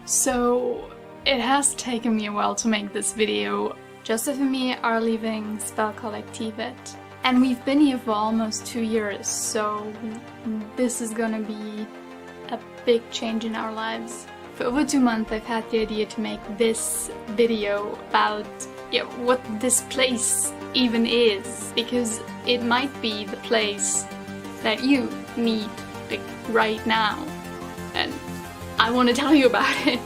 So it has taken me a while to make this video. Joseph and me are leaving Spelkollektivet, and we've been here for almost 2 years, so this is gonna be a big change in our lives. For over 2 months I've had the idea to make this video about what this place even is, because it might be the place that you need like right now, and I want to tell you about it.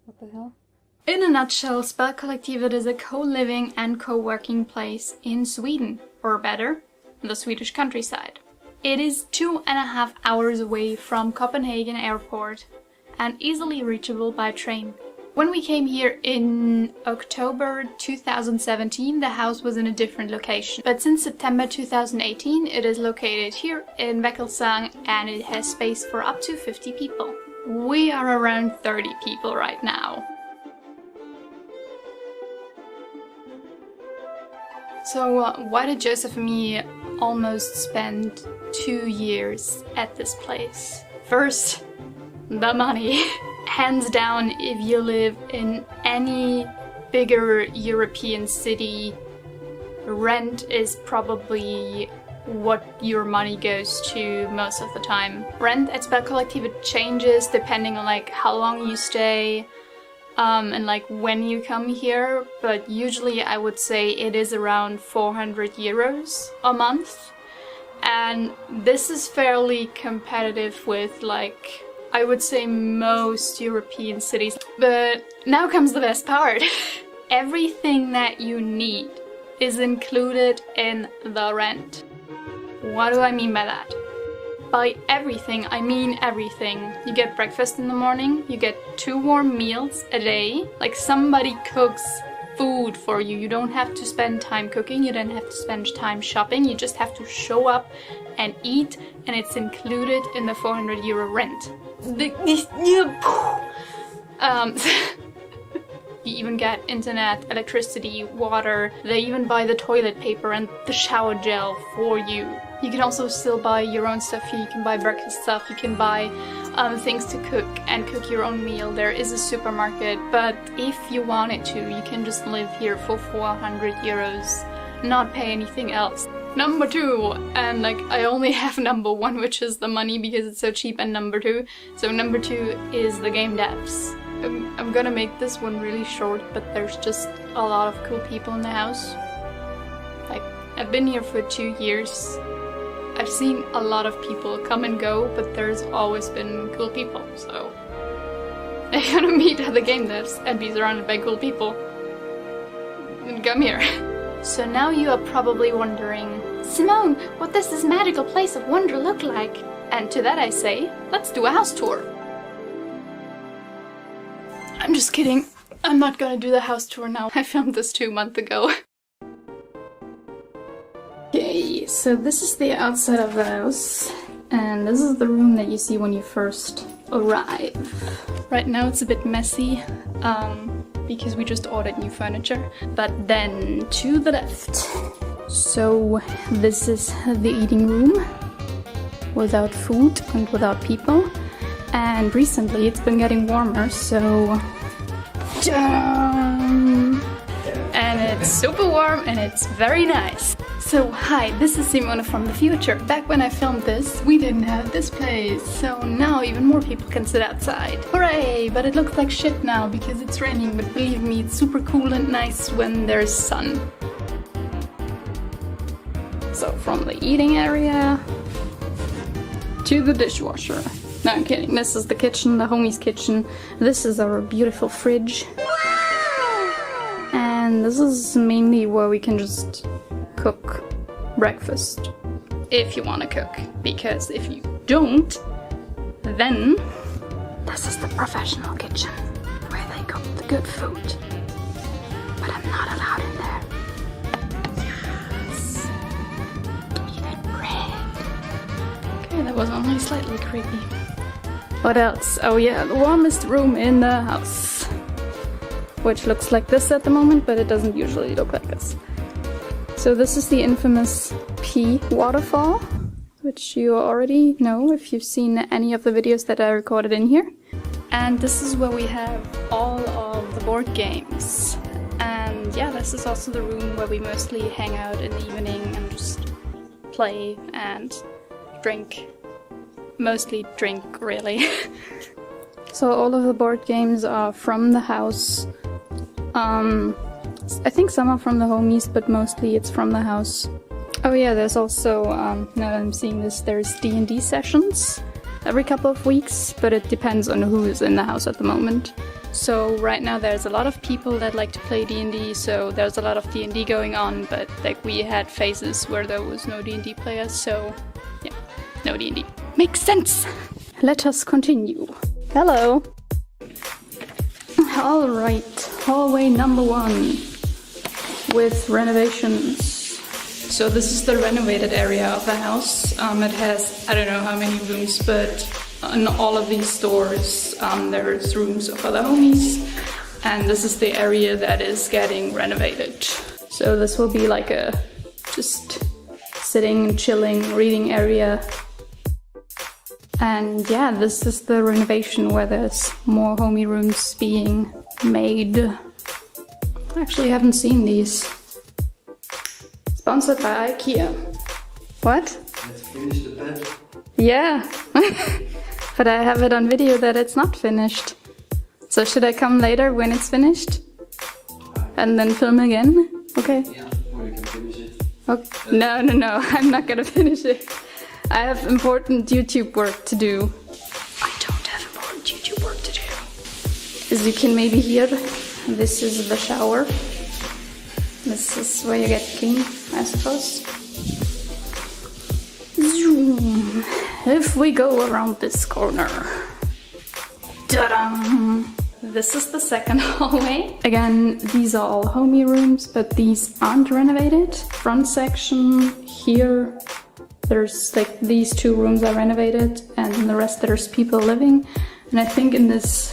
What the hell? In a nutshell, Spelkollektivet is a co-living and co-working place in Sweden, or better, the Swedish countryside. It is 2.5 hours away from Copenhagen airport and easily reachable by train. When we came here in October 2017, the house was in a different location. But since September 2018, it is located here in Väckelsång and it has space for up to 50 people. We are around 30 people right now. So why did Joseph and me almost spend 2 years at this place? First, the money. Hands down, if you live in any bigger European city, rent is probably what your money goes to most of the time. Rent at Spelkollektivet changes depending on like how long you stay and like when you come here, but usually I would say it is around 400 euros a month, and this is fairly competitive with like I would say most European cities. But now comes the best part. Everything that you need is included in the rent. What do I mean by that? By everything, I mean everything. You get breakfast in the morning, you get 2 warm meals a day, like somebody cooks food for you. You don't have to spend time cooking, you don't have to spend time shopping, you just have to show up and eat, and it's included in the 400 euro rent. You even get internet, electricity, water. They even buy the toilet paper and the shower gel for you. You can also still buy your own stuff here. You can buy breakfast stuff, you can buy things to cook and cook your own meal. There is a supermarket, but if you wanted to, you can just live here for 400 euros, not pay anything else. Number 2, and like I only have number 1, which is the money because it's so cheap, and number 2. So number 2 is the game devs. I'm gonna make this one really short, but there's just a lot of cool people in the house. Like, I've been here for 2 years. I've seen a lot of people come and go, but there's always been cool people, so I'm gonna meet other game devs and be surrounded by cool people. And come here. So now you are probably wondering, Simone, what does this magical place of wonder look like? And to that I say, let's do a house tour. I'm just kidding. I'm not gonna do the house tour now. I filmed this 2 months ago. Okay, so this is the outside of the house. And this is the room that you see when you first arrive. Right now it's a bit messy, because we just ordered new furniture. But then to the left. So this is the eating room, without food and without people. And recently it's been getting warmer, so and it's super warm and it's very nice. So hi, this is Simone from the future. Back when I filmed this, we didn't have this place, so now even more people can sit outside. Hooray! But it looks like shit now because it's raining, but believe me, it's super cool and nice when there's sun. So from the eating area to the dishwasher. No, I'm kidding. This is the kitchen, the homie's kitchen. This is our beautiful fridge. And this is mainly where we can just cook breakfast. If you want to cook. Because if you don't, then this is the professional kitchen where they cook the good food. But I'm not allowed in there. Yes. that was only slightly creepy. What else? Oh yeah, the warmest room in the house. Which looks like this at the moment, but it doesn't usually look like this. So this is the infamous pee waterfall, which you already know if you've seen any of the videos that I recorded in here. And this is where we have all of the board games. And yeah, this is also the room where we mostly hang out in the evening and just play and drink. Mostly drink, really. So all of the board games are from the house. I think some are from the homies, but mostly it's from the house. Oh yeah, there's also, now that I'm seeing this, there's D&D sessions every couple of weeks, but it depends on who's in the house at the moment. So right now there's a lot of people that like to play D&D, so there's a lot of D&D going on, but like we had phases where there was no D&D players, so yeah, no D&D. Makes sense! Let us continue. Hello! Alright, hallway number 1 with renovations. So this is the renovated area of the house. It has, I don't know how many rooms, but in all of these stores there's rooms for the homies. And this is the area that is getting renovated. So this will be like a just sitting, chilling, reading area. And yeah, this is the renovation where there's more homie rooms being made. I actually haven't seen these. Sponsored by IKEA. What? Let's finish the bed. Yeah. But I have it on video that it's not finished. So should I come later when it's finished? And then film again? Okay. Yeah, or you can finish it. Okay. No, I'm not gonna finish it. I have important YouTube work to do. I don't have important YouTube work to do. As you can maybe hear, this is the shower. This is where you get clean, I suppose. Zoom. If we go around this corner. Ta-da! This is the second hallway. Again, these are all homie rooms, but these aren't renovated. Front section here. There's like these 2 rooms are renovated, and in the rest there's people living. And I think in this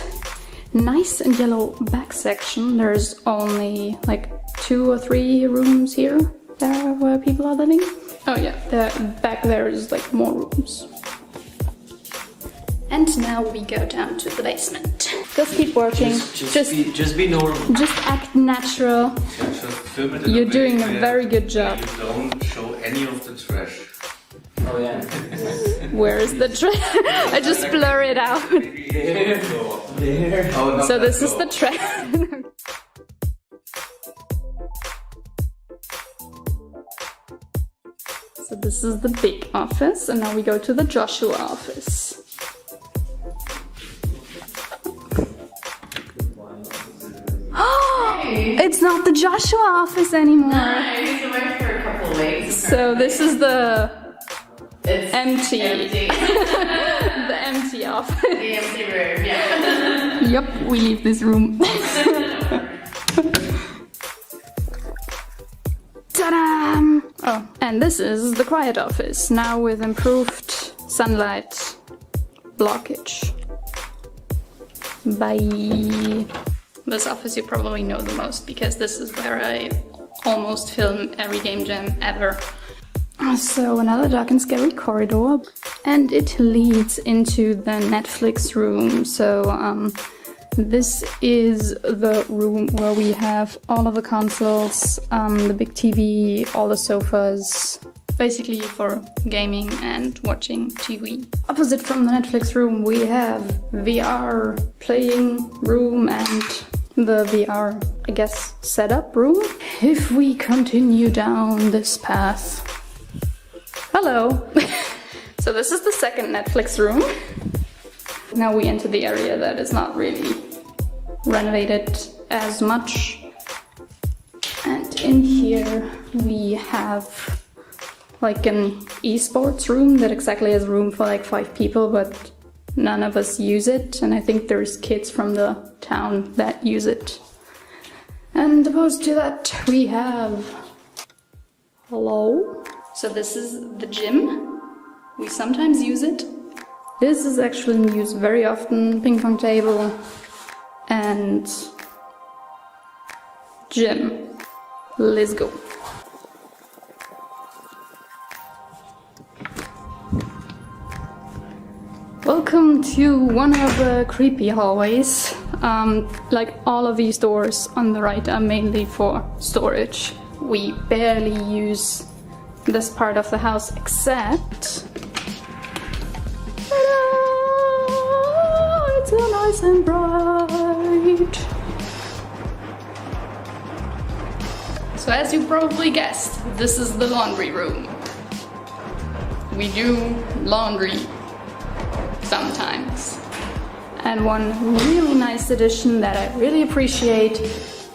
nice and yellow back section there's only like 2 or 3 rooms here there where people are living. Oh yeah, back there is like more rooms. And now we go down to the basement. Just keep working. Just be normal. Just act natural. You're doing a very good job. You don't show any of the trash. Oh yeah. Where is the trash? I just blur it out. There. Oh, So this is the trash. So this is the big office, and now we go to the Joshua office. It's not the Joshua office anymore. I used to work for a couple of weeks. So this is the It's empty. empty. The empty office. The empty room, yeah. Yep, we leave this room. Ta-da! Oh, and this is the quiet office, now with improved sunlight blockage. Bye. This office you probably know the most, because this is where I almost film every game jam ever. So another dark and scary corridor, and it leads into the Netflix room. So this is the room where we have all of the consoles, the big TV, all the sofas, basically for gaming and watching TV. Opposite from the Netflix room we have VR playing room and the VR, I guess, setup room. If we continue down this path. Hello! So this is the second Netflix room. Now we enter the area that is not really renovated as much. And in here we have like an esports room that exactly has room for like 5 people, but none of us use it. And I think there's kids from the town that use it. And opposed to that we have... Hello? So this is the gym. We sometimes use it. This is actually used very often. Ping pong table and gym. Let's go. Welcome to one of the creepy hallways. Like all of these doors on the right are mainly for storage. We barely use this part of the house except... Ta-da! It's so nice and bright. So as you probably guessed, this is the laundry room. We do laundry sometimes. And one really nice addition that I really appreciate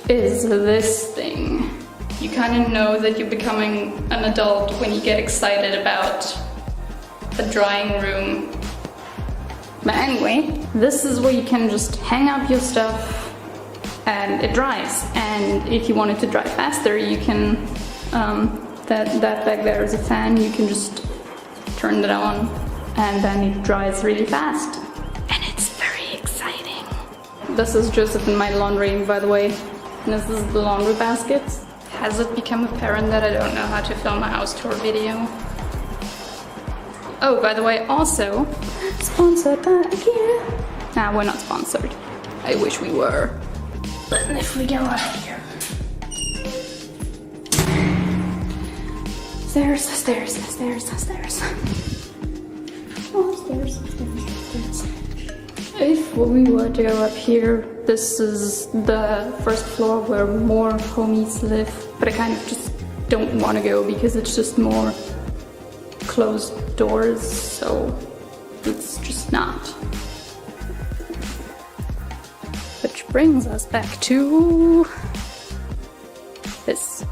is this thing. You kind of know that you're becoming an adult when you get excited about a drying room. But anyway, this is where you can just hang up your stuff and it dries. And if you want it to dry faster, you can, that back there is a fan, you can just turn it on and then it dries really fast. And it's very exciting. This is Joseph and my laundry, by the way. And this is the laundry basket. Has it become apparent that I don't know how to film a house tour video? Oh, by the way, also, sponsored by IKEA. Nah, we're not sponsored. I wish we were. But if we go up here. Stairs, stairs, stairs, stairs. Oh, stairs, stairs, stairs. If we were to go up here, this is the first floor where more homies live, but I kind of just don't want to go because it's just more closed doors, so it's just not. Which brings us back to this.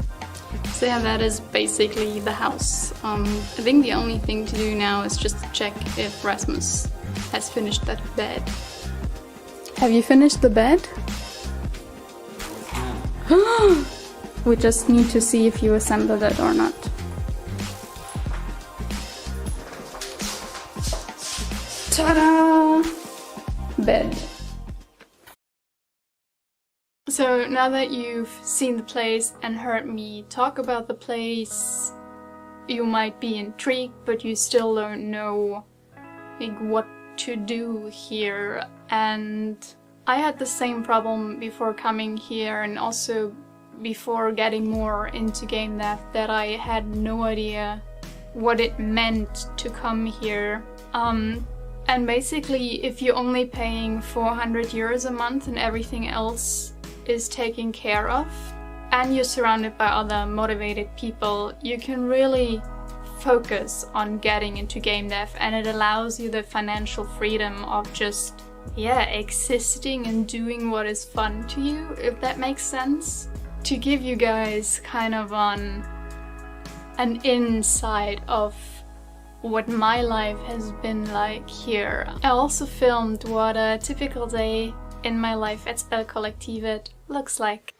So yeah, that is basically the house. I think the only thing to do now is just to check if Rasmus has finished that bed. Have you finished the bed? Yeah. We just need to see if you assembled it or not. Ta-da! Bed. So now that you've seen the place and heard me talk about the place, you might be intrigued, but you still don't know like what to do here. And I had the same problem before coming here and also before getting more into game dev, that I had no idea what it meant to come here. And basically, if you're only paying 400 euros a month and everything else is taken care of, and you're surrounded by other motivated people, you can really focus on getting into game dev, and it allows you the financial freedom of just, yeah, existing and doing what is fun to you, if that makes sense. To give you guys kind of an insight of what my life has been like here. I also filmed what a typical day in my life at Spelkollektivet looks like.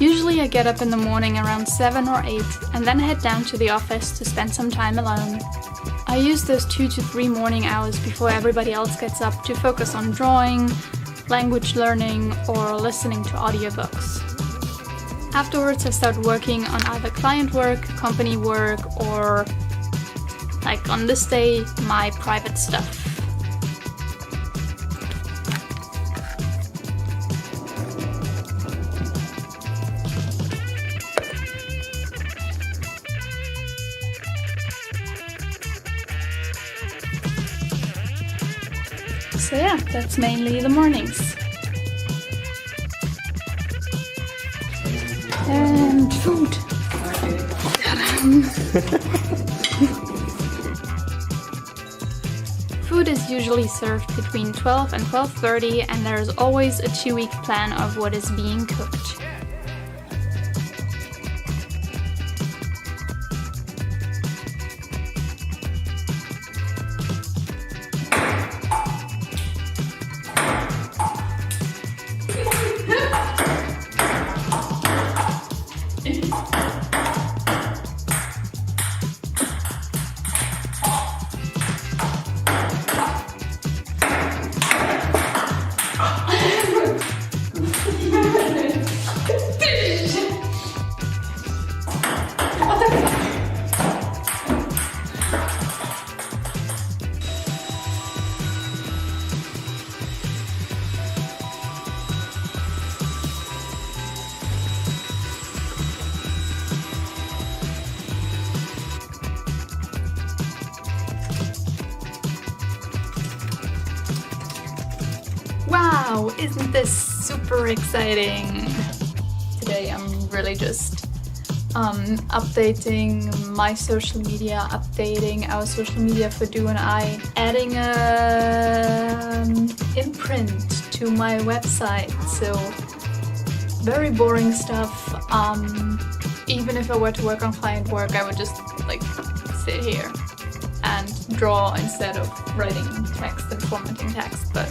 Usually I get up in the morning around 7 or 8 and then head down to the office to spend some time alone. I use those 2 to 3 morning hours before everybody else gets up to focus on drawing, language learning, or listening to audiobooks. Afterwards I start working on either client work, company work, or, like on this day, my private stuff. So yeah, that's mainly the mornings. And food. Food is usually served between 12 and 12:30, and there's always a 2-week plan of what is being cooked. Wow, isn't this super exciting? Today I'm really just updating my social media, updating our social media for Do and I, adding a imprint to my website. So very boring stuff. Even if I were to work on client work, I would just like sit here and draw instead of writing text and formatting text. But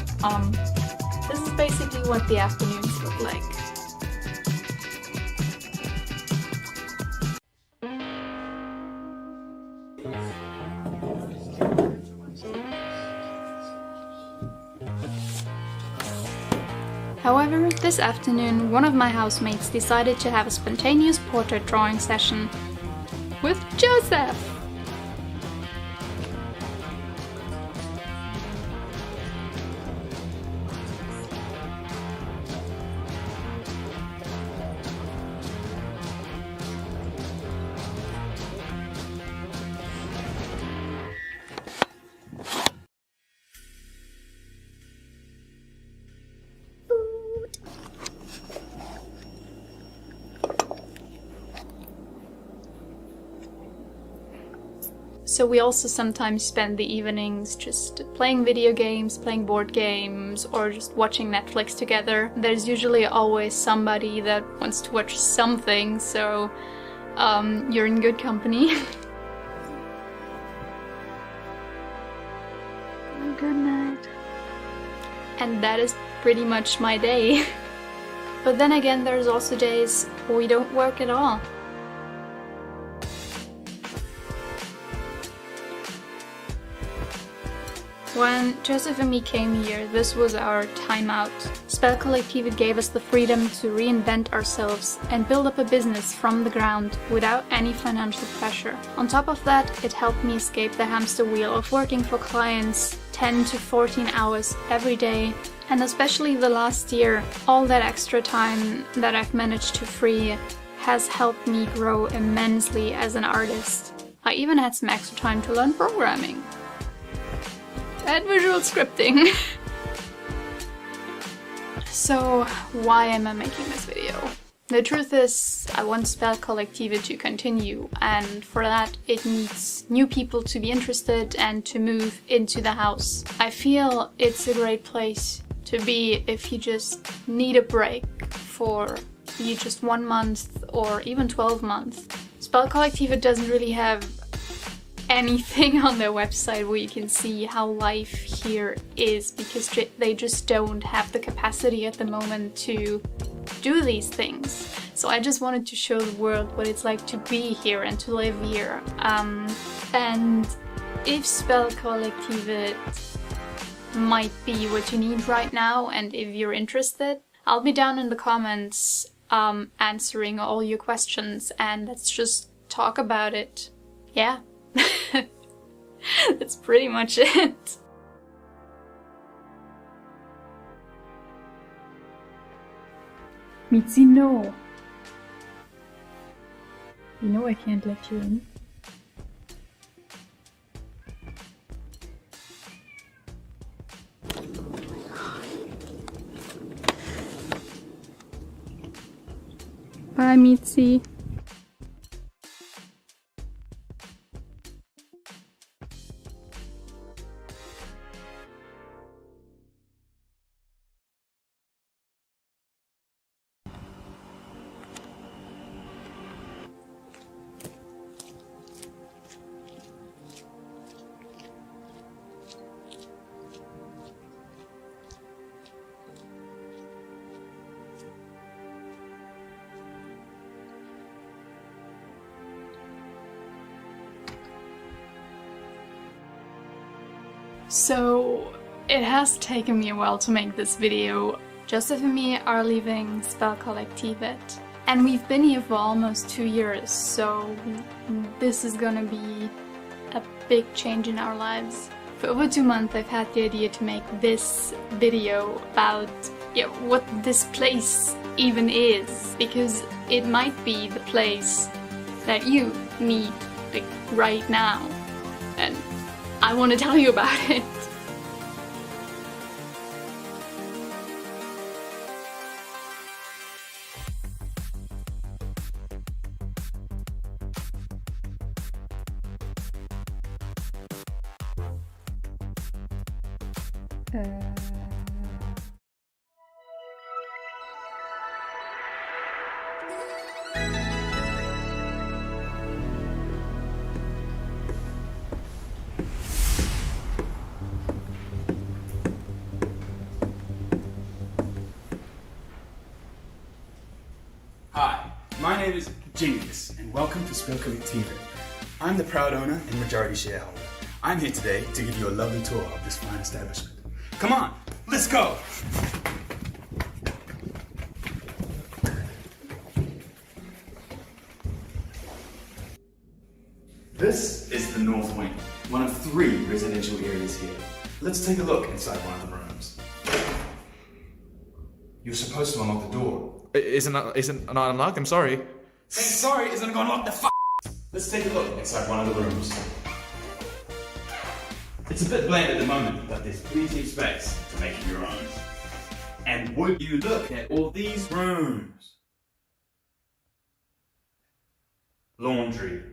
this is basically what the afternoons look like. However, this afternoon, one of my housemates decided to have a spontaneous portrait drawing session with Joseph. So we also sometimes spend the evenings just playing video games, playing board games, or just watching Netflix together. There's usually always somebody that wants to watch something, so you're in good company. Good night. And that is pretty much my day. But then again, there's also days we don't work at all. When Joseph and me came here, this was our timeout. Spelkollektivet gave us the freedom to reinvent ourselves and build up a business from the ground without any financial pressure. On top of that, it helped me escape the hamster wheel of working for clients 10 to 14 hours every day. And especially the last year, all that extra time that I've managed to free has helped me grow immensely as an artist. I even had some extra time to learn programming. And visual scripting. So why am I making this video? The truth is, I want Spelkollektivet to continue, and for that it needs new people to be interested and to move into the house. I feel it's a great place to be if you just need a break for just 1 month or even 12 months. Spelkollektivet doesn't really have anything on their website where you can see how life here is, because they just don't have the capacity at the moment to do these things. So I just wanted to show the world what it's like to be here and to live here. And if Spelkollektivet might be what you need right now, and if you're interested, I'll be down in the comments answering all your questions, and let's just talk about it. Yeah. That's pretty much it. Mitzi, no. You know I can't let you in. Bye, Mitzi. So, it has taken me a while to make this video. Joseph and me are leaving Spelkollektivet, and we've been here for almost 2 years, so this is gonna be a big change in our lives. For over 2 months I've had the idea to make this video about what this place even is, because it might be the place that you need like right now, and I want to tell you about it. Hi, my name is Genius, and welcome to Spelkollektivet. I'm the proud owner and majority shareholder. I'm here today to give you a lovely tour of this fine establishment. Come on, let's go! This is the North Wing, one of 3 residential areas here. Let's take a look inside one of the rooms. You're supposed to unlock the door. Isn't not unlocked? I'm sorry. Saying sorry isn't gonna unlock the f***. Let's take a look inside one of the rooms. It's a bit bland at the moment, but there's plenty of space to make it your own. And would you look at all these rooms? Laundry.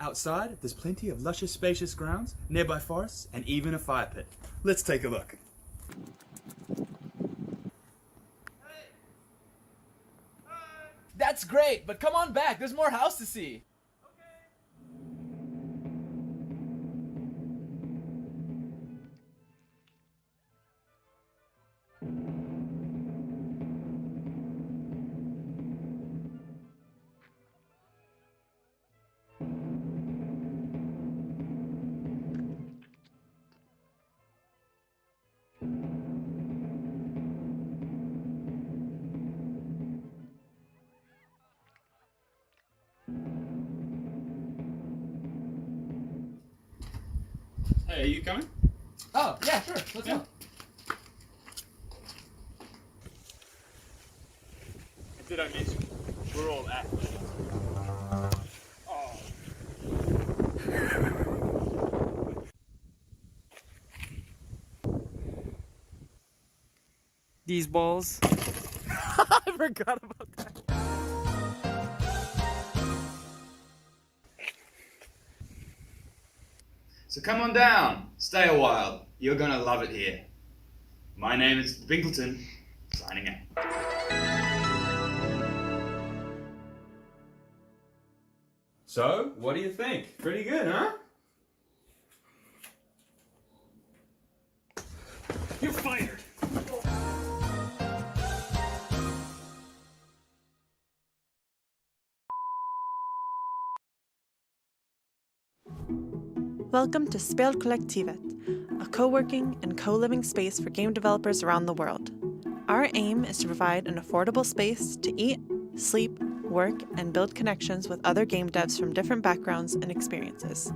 Outside, there's plenty of luscious, spacious grounds, nearby forests, and even a fire pit. Let's take a look. That's great, but come on back. There's more house to see. Hey, are you coming? Oh, yeah, sure. Let's go. Did I mention we're all athletes? These balls. I forgot about that. So come on down, stay a while. You're gonna love it here. My name is Binkleton, signing out. So, what do you think? Pretty good, huh? You're fired! Welcome to Spelkollektivet, a co-working and co-living space for game developers around the world. Our aim is to provide an affordable space to eat, sleep, work, and build connections with other game devs from different backgrounds and experiences.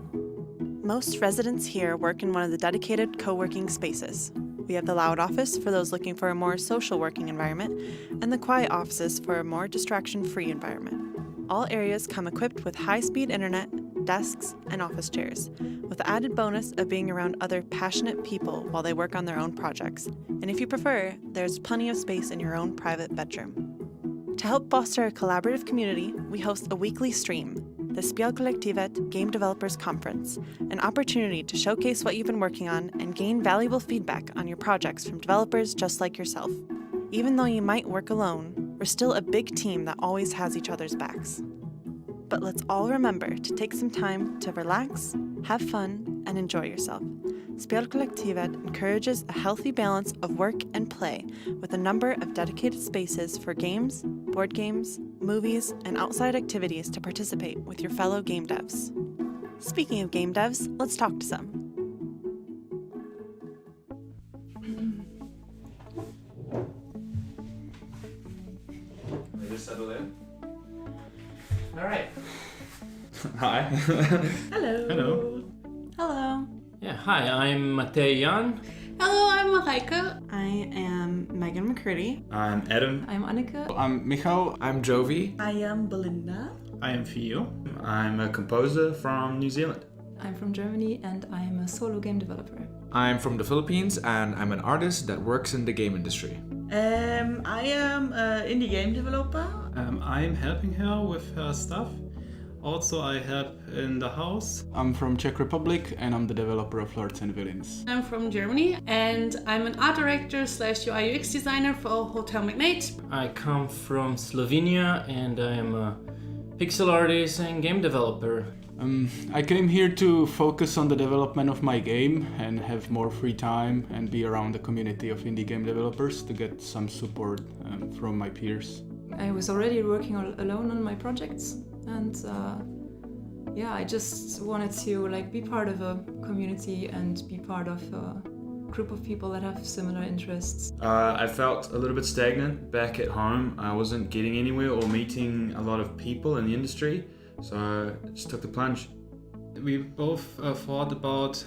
Most residents here work in one of the dedicated co-working spaces. We have the loud office for those looking for a more social working environment, and the quiet offices for a more distraction-free environment. All areas come equipped with high-speed internet, desks, and office chairs, with the added bonus of being around other passionate people while they work on their own projects. And if you prefer, there's plenty of space in your own private bedroom. To help foster a collaborative community, we host a weekly stream, the Spelkollektivet Game Developers Conference, an opportunity to showcase what you've been working on and gain valuable feedback on your projects from developers just like yourself. Even though you might work alone, we're still a big team that always has each other's backs. But let's all remember to take some time to relax, have fun, and enjoy yourself. Spelkollektivet encourages a healthy balance of work and play with a number of dedicated spaces for games, board games, movies, and outside activities to participate with your fellow game devs. Speaking of game devs, let's talk to some. Just settle in. All right. Hi. Hello. Hello. Hello. Yeah, hi, I'm Matej Jan. Hello, I'm Marijke. I am Megan McCurdy. I'm Adam. I'm Anneke. I'm Michal. I'm Jovi. I am Belinda. I am Fio. I'm a composer from New Zealand. I'm from Germany and I am a solo game developer. I'm from the Philippines and I'm an artist that works in the game industry. I am an indie game developer. I'm helping her with her stuff. Also, I help in the house. I'm from Czech Republic and I'm the developer of Lords and Villains. I'm from Germany and I'm an art director / UI UX designer for Hotel Magnate. I come from Slovenia and I am a pixel artist and game developer. I came here to focus on the development of my game and have more free time and be around the community of indie game developers to get some support from my peers. I was already working alone on my projects and I just wanted to be part of a community and be part of a group of people that have similar interests. I felt a little bit stagnant back at home. I wasn't getting anywhere or meeting a lot of people in the industry, so I just took the plunge. We both thought about,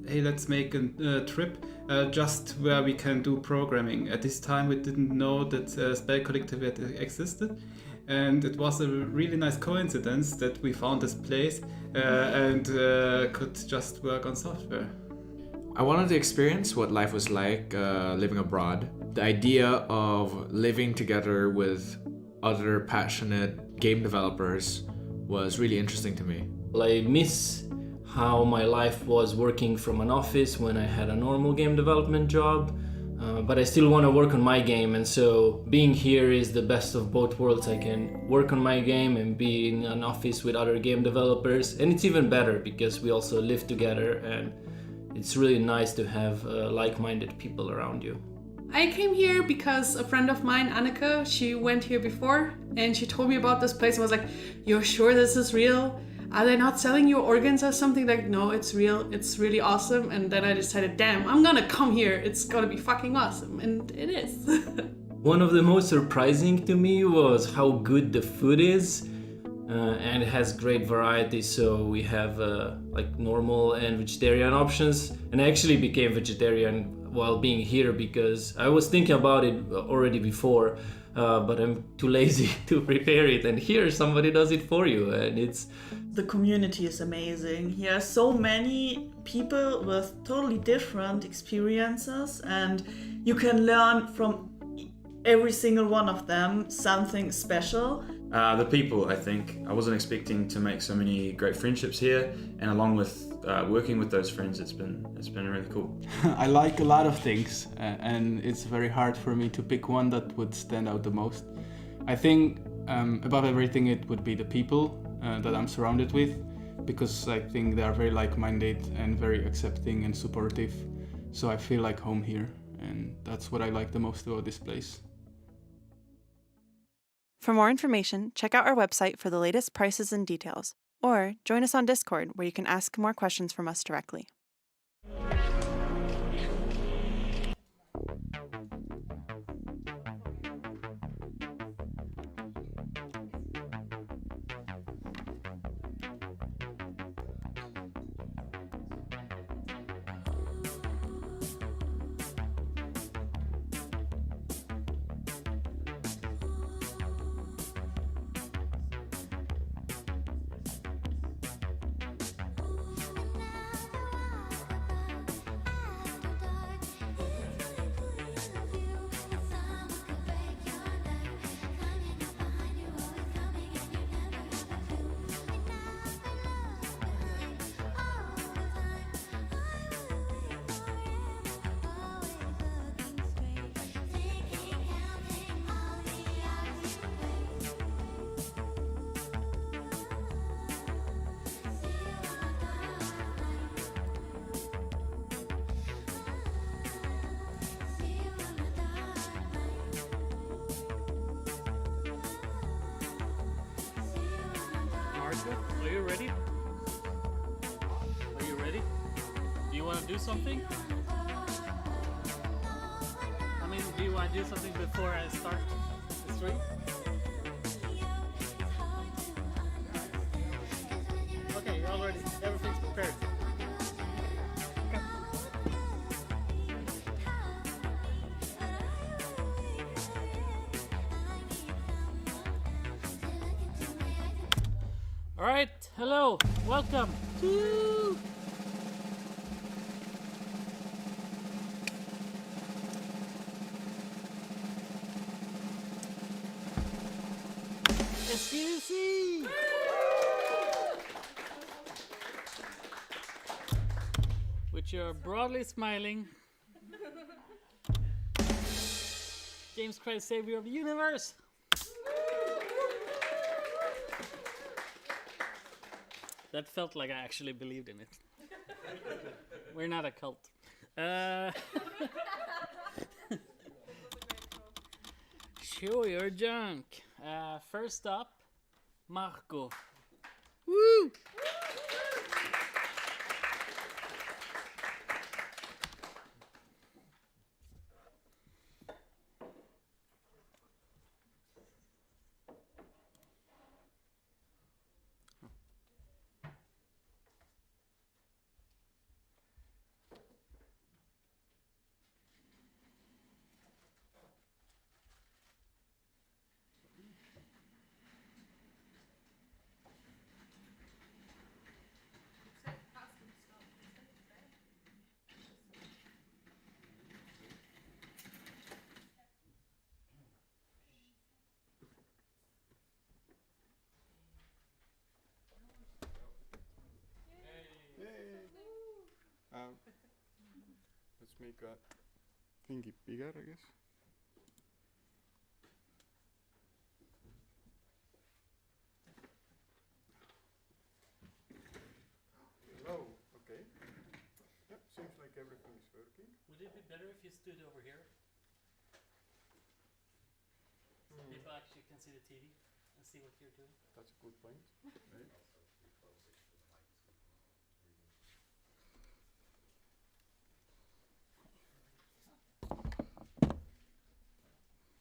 hey, let's make a trip just where we can do programming. At this time we didn't know that Spelkollektivet existed, and it was a really nice coincidence that we found this place and could just work on software. I wanted to experience what life was like living abroad. The idea of living together with other passionate game developers was really interesting to me. I miss how my life was working from an office when I had a normal game development job, but I still want to work on my game, and so being here is the best of both worlds. I can work on my game and be in an office with other game developers, and it's even better because we also live together and it's really nice to have like-minded people around you. I came here because a friend of mine, Anneke, she went here before and she told me about this place and was like, "You're sure this is real? Are they not selling you organs or something?" Like, no, it's real. It's really awesome. And then I decided, damn, I'm gonna come here. It's gonna be fucking awesome. And it is. One of the most surprising to me was how good the food is. And it has great variety, so we have normal and vegetarian options. And I actually became vegetarian while being here because I was thinking about it already before, but I'm too lazy to prepare it. And here somebody does it for you, and it's... The community is amazing. Here are so many people with totally different experiences, and you can learn from every single one of them something special. The people, I think. I wasn't expecting to make so many great friendships here, and along with working with those friends, it's been really cool. I like a lot of things, and it's very hard for me to pick one that would stand out the most. I think above everything it would be the people that I'm surrounded with, because I think they are very like-minded and very accepting and supportive. So I feel like home here, and that's what I like the most about this place. For more information, check out our website for the latest prices and details, or join us on Discord where you can ask more questions from us directly. Are you ready? Are you ready? Do you want to do something? I mean, do you want to do something before I start the stream? Okay, you're all ready. Everything's prepared. All right, hello, welcome to SQC. Which you're broadly smiling. James Christ, Savior of the Universe. That felt like I actually believed in it. We're not a cult. Show your junk. First up, Marco. Woo! Let's make a thingy bigger, I guess. Hello, okay. Yep, seems like everything is working. Would it be better if you stood over here? So people actually can see the TV and see what you're doing. That's a good point. Right.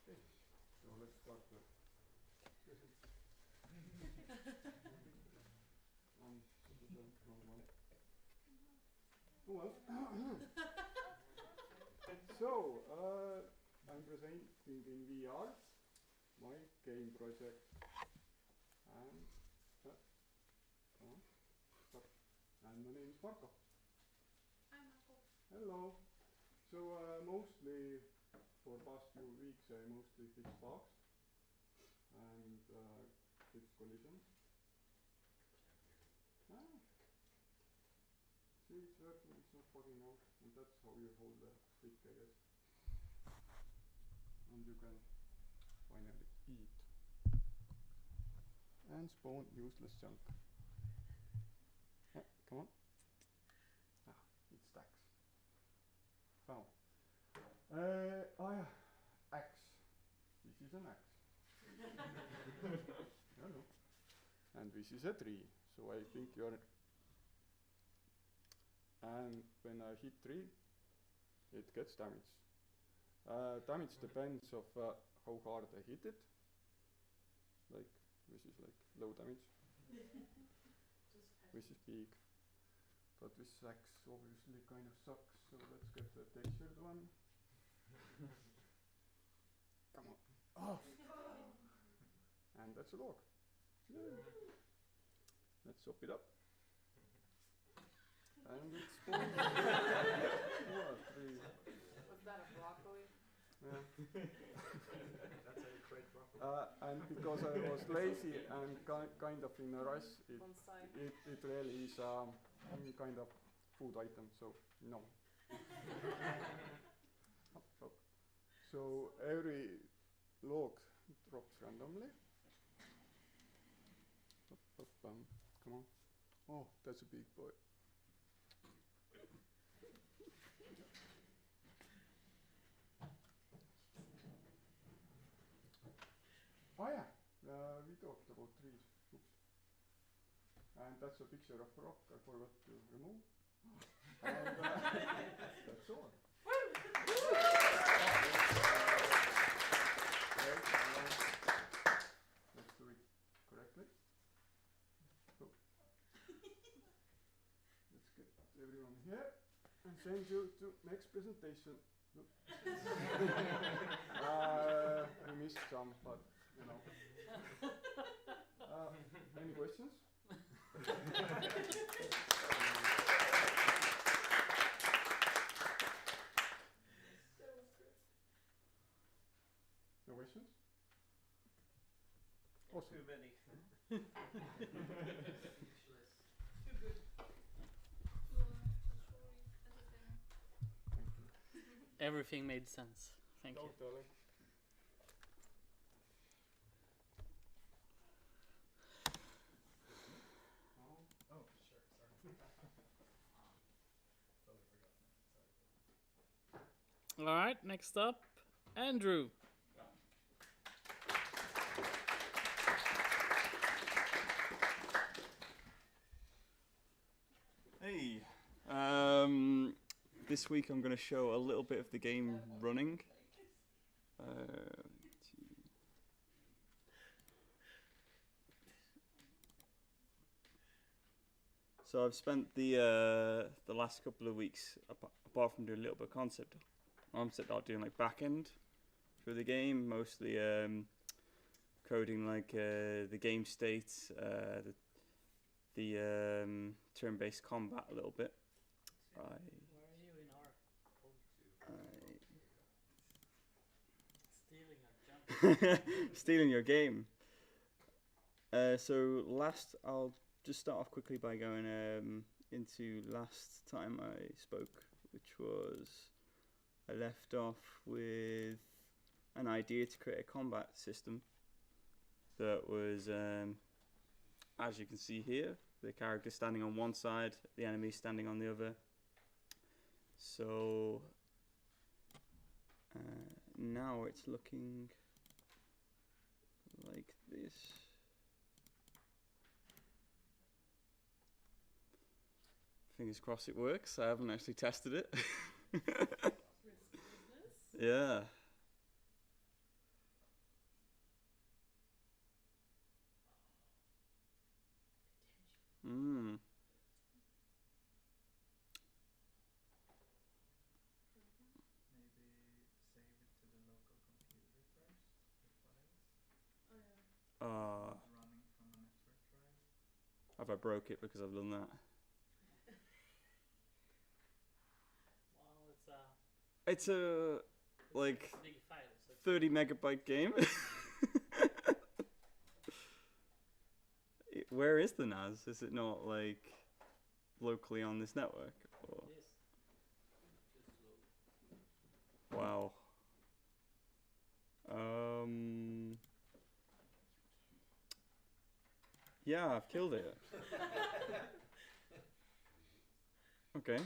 Okay, so let's start the wrong one. So, I'm presenting in VR my game project. And my name is Marko. Hi, Marco. Hello. So mostly for past few weeks I mostly fix bugs and fix collisions. See, it's working, it's not bugging out, and that's how you hold the stick, I guess. And you can finally eat and spawn useless junk. Yeah, come on. It stacks. Wow. Axe. This is an axe. Hello. And this is a tree. So I think you're. And when I hit tree, it gets damage. Damage depends of how hard I hit it. Like this is like low damage. This is big. But this axe obviously kind of sucks, so let's get the textured one. Come on. Oh! And that's a log. Yeah. Let's chop it up. And it's spawns. Was that a broccoli? Yeah. That's a great broccoli. And because I was lazy and kind of in a rush, it really is kind of food item, so no. So every log drops randomly. Come on. Oh, that's a big boy. Oh yeah, we talked about trees. Oops. And that's a picture of rock I forgot to remove. And that's all. Let's do it correctly. So, let's get everyone here and send you to next presentation. Look. We missed some, but you know. Any questions? No questions? Awesome. Too many. Too good. Everything made sense. Thank you. Totally. Oh, sure. Sorry. Totally forgot. Sorry. All right, next up, Andrew. Hey, this week I'm going to show a little bit of the game running. So I've spent the last couple of weeks, apart from doing a little bit of concept art, doing like back end for the game, mostly coding like the game states, the turn-based combat a little bit. Where are you in our stealing our jump? Stealing your game. So I'll just start off quickly by going into last time I spoke, which was I left off with an idea to create a combat system that was, as you can see here, the character standing on one side, the enemy standing on the other. So now it's looking like this. Fingers crossed it works. I haven't actually tested it. Yeah. Mm. Maybe save it to the local computer first, the files. Oh yeah. Running from a network drive. Have I broke it because I've done that? Well, It's a like a big file, so 30 megabyte game. Where is the NAS? Is it not like locally on this network? Or? It is. Wow. Yeah, I've killed it. Okay.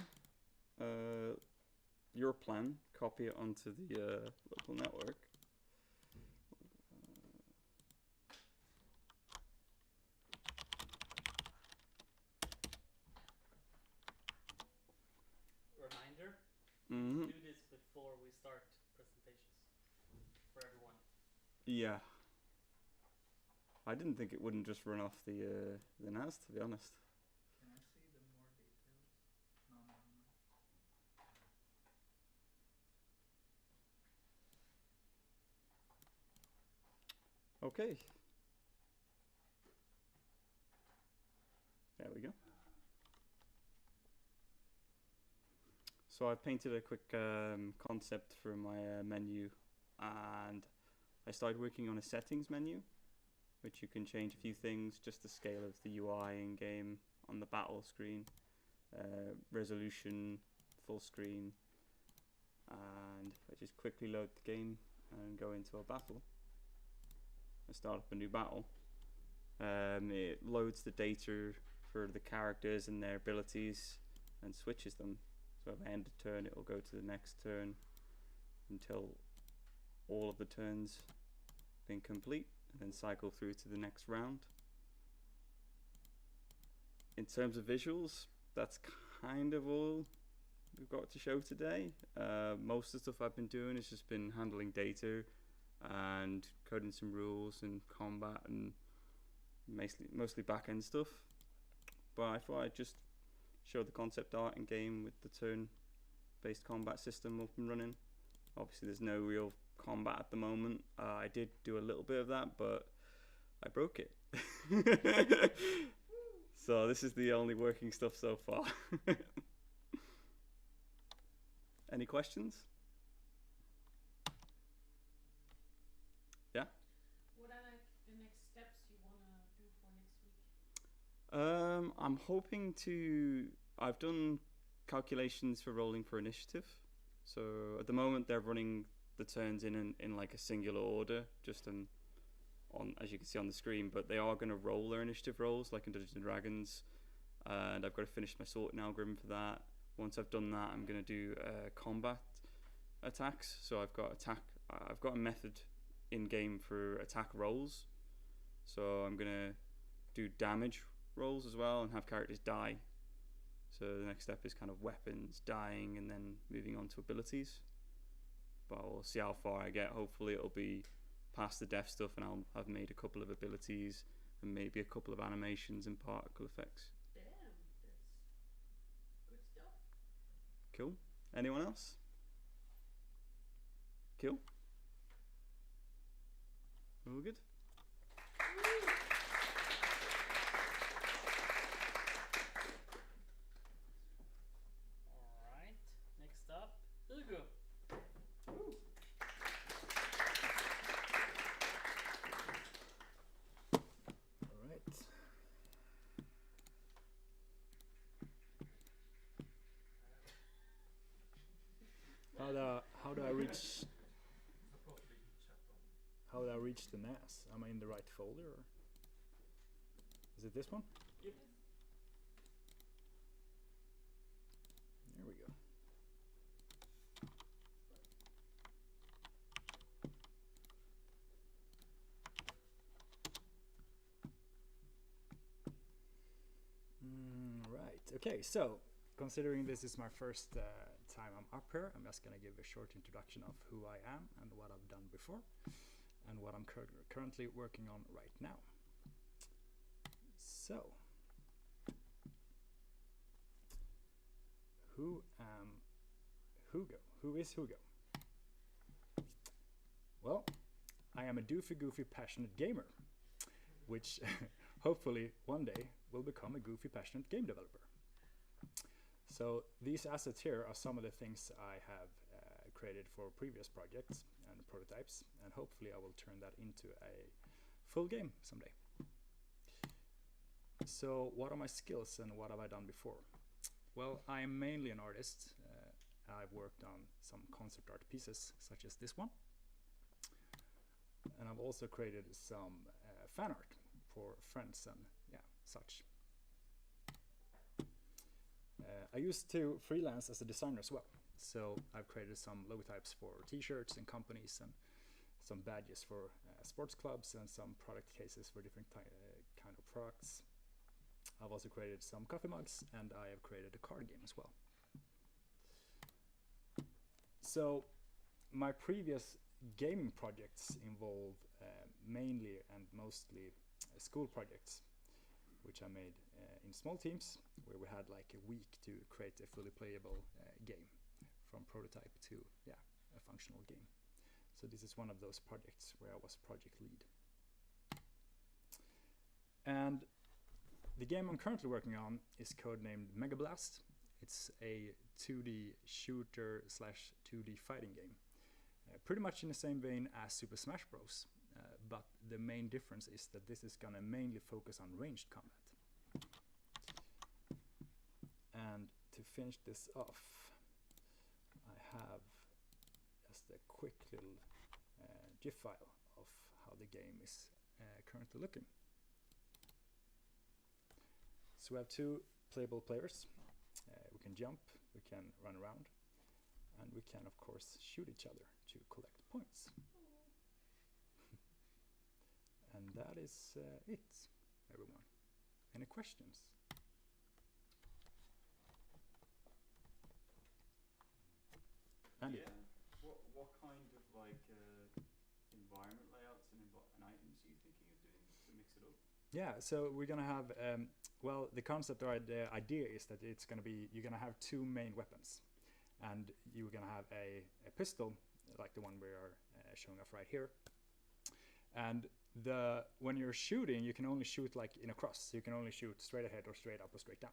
Your plan, copy it onto the local network. Reminder, Mm-hmm. do this before we start presentations for everyone. Yeah. I didn't think it wouldn't just run off the NAS, to be honest. Can I see the more details? No. Okay. There we go. So I've painted a quick concept for my menu, and I started working on a settings menu, which you can change a few things, just the scale of the UI in game on the battle screen, resolution, full screen, and if I just quickly load the game and go into a battle, I start up a new battle. It loads the data for the characters and their abilities and switches them. So if I end a turn, it will go to the next turn until all of the turns been complete, and then cycle through to the next round. in terms of visuals, that's kind of all we've got to show today. Most of the stuff I've been doing has just been handling data and coding some rules and combat and mostly back-end stuff. But I thought I'd just show the concept art in game with the turn-based combat system up and running. Obviously there's no real combat at the moment. I did do a little bit of that, but I broke it. So this is the only working stuff so far. Any questions? Yeah? What are like the next steps you want to do for next week? I'm hoping to... I've done calculations for rolling for initiative. So at the moment they're running the turns in like a singular order, just on as you can see on the screen, but they are going to roll their initiative rolls like in Dungeons and Dragons, and I've got to finish my sorting algorithm for that. Once I've done that, I'm going to do combat attacks. So I've got a method in game for attack rolls. So I'm going to do damage rolls as well and have characters die. So the next step is kind of weapons, dying, and then moving on to abilities. But we'll see how far I get. Hopefully it'll be past the death stuff and I'll have made a couple of abilities and maybe a couple of animations and particle effects. Damn, that's good stuff. Cool. Anyone else? Cool. All good? Alright, next up, Hugo. Alright. How do I reach the NAS? Am I in the right folder, or is it this one? Yep. There we go. Right. Okay. So, considering this is my first time I'm up here, I'm just gonna give a short introduction of who I am and what I've done before, and what I'm currently working on right now. So, who am Hugo? Who is Hugo? Well, I am a goofy, passionate gamer, which hopefully one day will become a goofy, passionate game developer. So these assets here are some of the things I have created for previous projects and prototypes, and hopefully I will turn that into a full game someday. So what are my skills and what have I done before? Well, I am mainly an artist. I've worked on some concept art pieces such as this one, and I've also created some fan art for friends and such. I used to freelance as a designer as well, so I've created some logotypes for t-shirts and companies, and some badges for sports clubs, and some product cases for different kind of products. I've also created some coffee mugs, and I have created a card game as well. So my previous gaming projects involve mainly and mostly school projects, which I made in small teams, where we had like a week to create a fully playable game, from prototype to a functional game. So this is one of those projects where I was project lead. And the game I'm currently working on is codenamed Mega Blast. It's a 2D shooter / 2D fighting game, pretty much in the same vein as Super Smash Bros. But the main difference is that this is gonna mainly focus on ranged combat. And to finish this off, I have just a quick little GIF file of how the game is currently looking. So we have two playable players. We can jump, we can run around, and we can of course shoot each other to collect points. And that is it, everyone. Any questions? Andy. Yeah. What kind of like environment layouts and items are you thinking of doing to mix it up? Yeah, so we're gonna have well, the concept or the idea is that it's gonna be you're gonna have two main weapons, and you're gonna have a pistol like the one we are showing off right here, and when you're shooting, you can only shoot like in a cross. So you can only shoot straight ahead or straight up or straight down,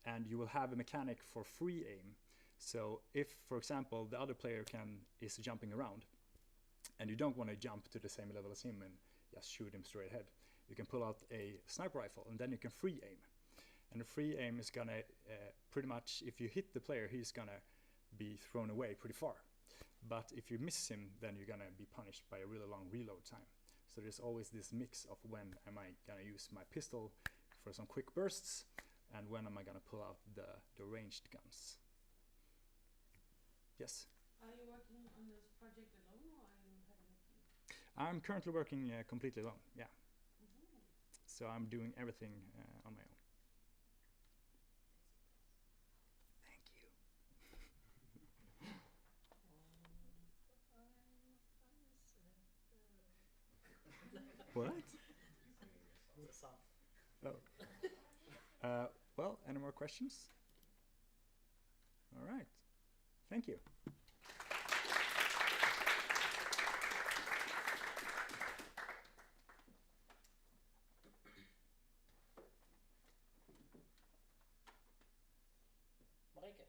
and you will have a mechanic for free aim. So if, for example, the other player is jumping around, and you don't want to jump to the same level as him and just shoot him straight ahead, you can pull out a sniper rifle and then you can free aim. And the free aim is gonna pretty much, if you hit the player, he's gonna be thrown away pretty far. But if you miss him, then you're gonna be punished by a really long reload time. So there's always this mix of when am I gonna use my pistol for some quick bursts, and when am I gonna pull out the ranged guns. Yes? Are you working on this project alone, or are you having a team? I'm currently working completely alone, yeah. So I'm doing everything on my own. Thank you. What? It's a song. Oh. Well, any more questions? All right. Thank you. Marike.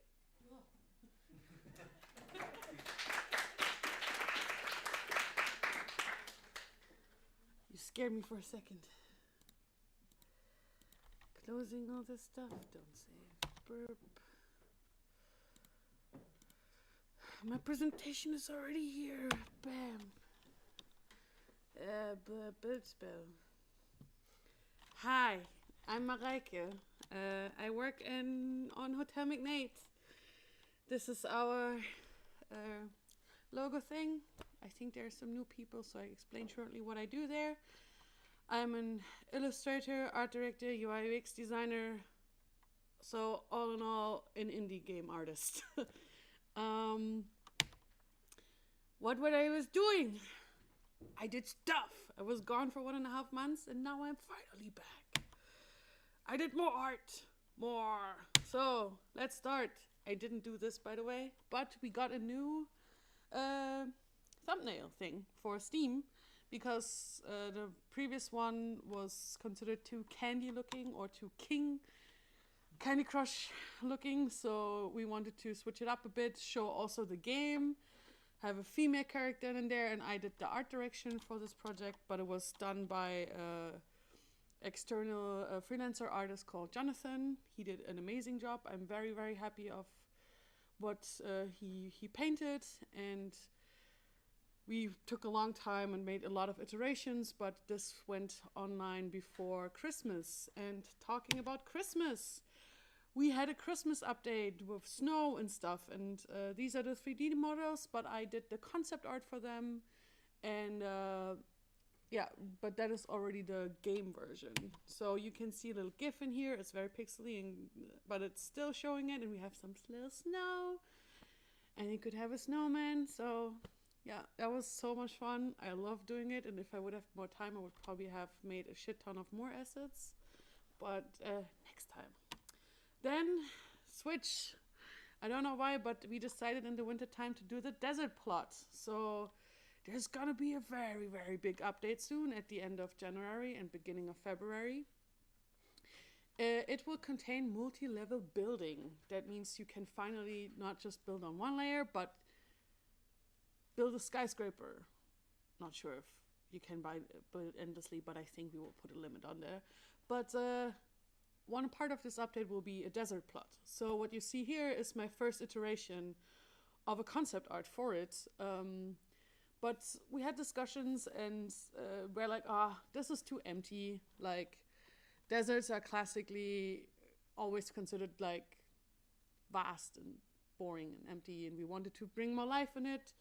You scared me for a second. Closing all this stuff, don't say burp. My presentation is already here. Bam. Build spell. Hi, I'm Mareike. I work on Hotel McNate. This is our logo thing. I think there are some new people, so I explain shortly what I do there. I'm an illustrator, art director, UI UX designer. So all in all, an indie game artist. What I was doing? I did stuff. I was gone for 1.5 months, and now I'm finally back. I did more art. More. So, let's start. I didn't do this, by the way, but we got a new thumbnail thing for Steam, because the previous one was considered too candy looking or too Candy Crush looking, so we wanted to switch it up a bit, show also the game, have a female character in there, and I did the art direction for this project, but it was done by external freelancer artist called Jonathan. He did an amazing job. I'm very, very happy of what he painted, and we took a long time and made a lot of iterations, but this went online before Christmas. And talking about Christmas, we had a Christmas update with snow and stuff, and these are the 3D models, but I did the concept art for them, and yeah, but that is already the game version. So you can see a little GIF in here. It's very pixely, but it's still showing it, and we have some little snow, and you could have a snowman. So yeah, that was so much fun. I love doing it, and if I would have more time, I would probably have made a shit ton of more assets, but next time. Then switch. I don't know why, but we decided in the winter time to do the desert plot. So there's gonna be a very, very big update soon at the end of January and beginning of February. It will contain multi-level building. That means you can finally not just build on one layer, but build a skyscraper. Not sure if you can build endlessly, but I think we will put a limit on there. But one part of this update will be a desert plot. So what you see here is my first iteration of a concept art for it. But we had discussions, and we're like, this is too empty. Like, deserts are classically always considered like vast and boring and empty, and we wanted to bring more life in it.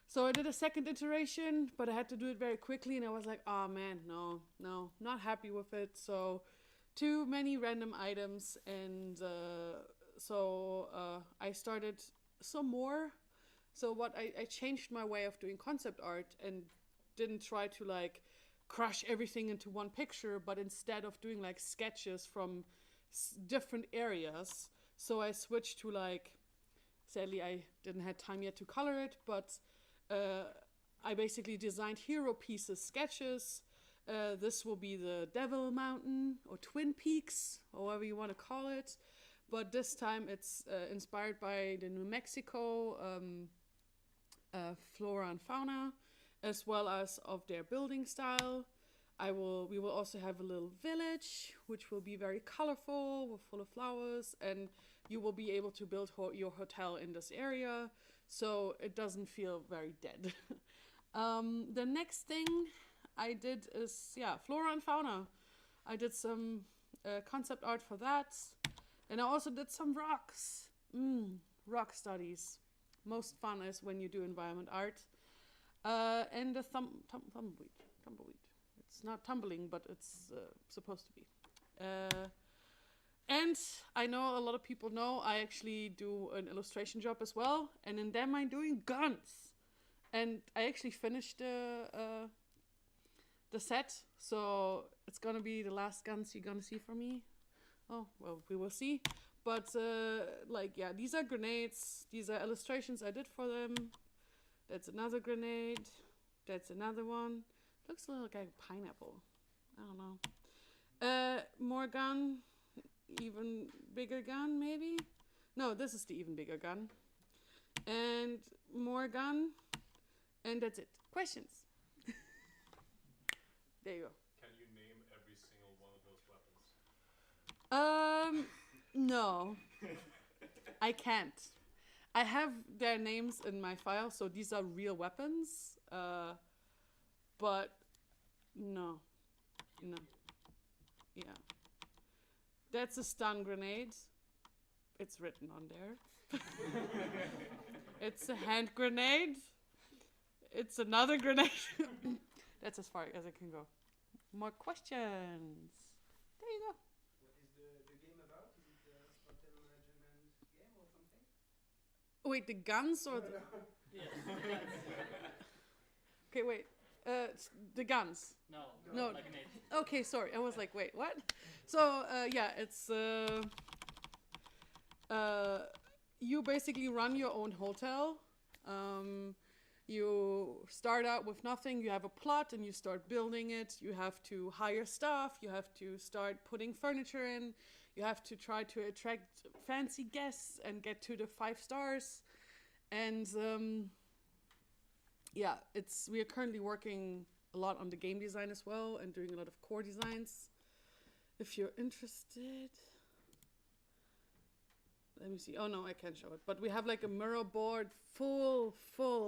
So I did a second iteration, but I had to do it very quickly, and I was like, oh man, no, not happy with it. So too many random items, and so I started some more. So what I changed my way of doing concept art and didn't try to like crush everything into one picture, but instead of doing like sketches from different areas, so I switched to like, sadly I didn't have time yet to color it, but I basically designed hero pieces, sketches. This will be the Devil Mountain or Twin Peaks, however you want to call it. But this time it's inspired by the New Mexico flora and fauna, as well as of their building style. We will also have a little village, which will be very colorful, full of flowers, and you will be able to build your hotel in this area, so it doesn't feel very dead. The next thing I did is, flora and fauna. I did some concept art for that, and I also did some rocks. Rock studies. Most fun is when you do environment art. And the tumbleweed. It's not tumbling, but it's supposed to be. And I know a lot of people know I actually do an illustration job as well, and in them I'm doing guns. And I actually finished the set, so it's gonna be the last guns you're gonna see from me. Oh, well, we will see. But these are grenades. These are illustrations I did for them. That's another grenade. That's another one. Looks a little like a pineapple. I don't know. More gun. Even bigger gun, maybe? No, this is the even bigger gun. And more gun. And that's it. Questions? There you go. Can you name every single one of those weapons? No. I can't. I have their names in my file, so these are real weapons. But no. Yeah. That's a stun grenade. It's written on there. It's a hand grenade. It's another grenade. That's as far as I can go. More questions? There you go. What is the game about? Is it a hotel management game or something? Wait, the guns or the... Yes. Okay, wait. The guns. No. No. Like an eight. Okay, sorry. I was like, wait, what? So, it's... you basically run your own hotel. You start out with nothing. You have a plot and you start building it. You have to hire staff. You have to start putting furniture in. You have to try to attract fancy guests and get to the 5 stars. And we are currently working a lot on the game design as well and doing a lot of core designs. If you're interested, let me see. Oh no, I can't show it. But we have like a mirror board full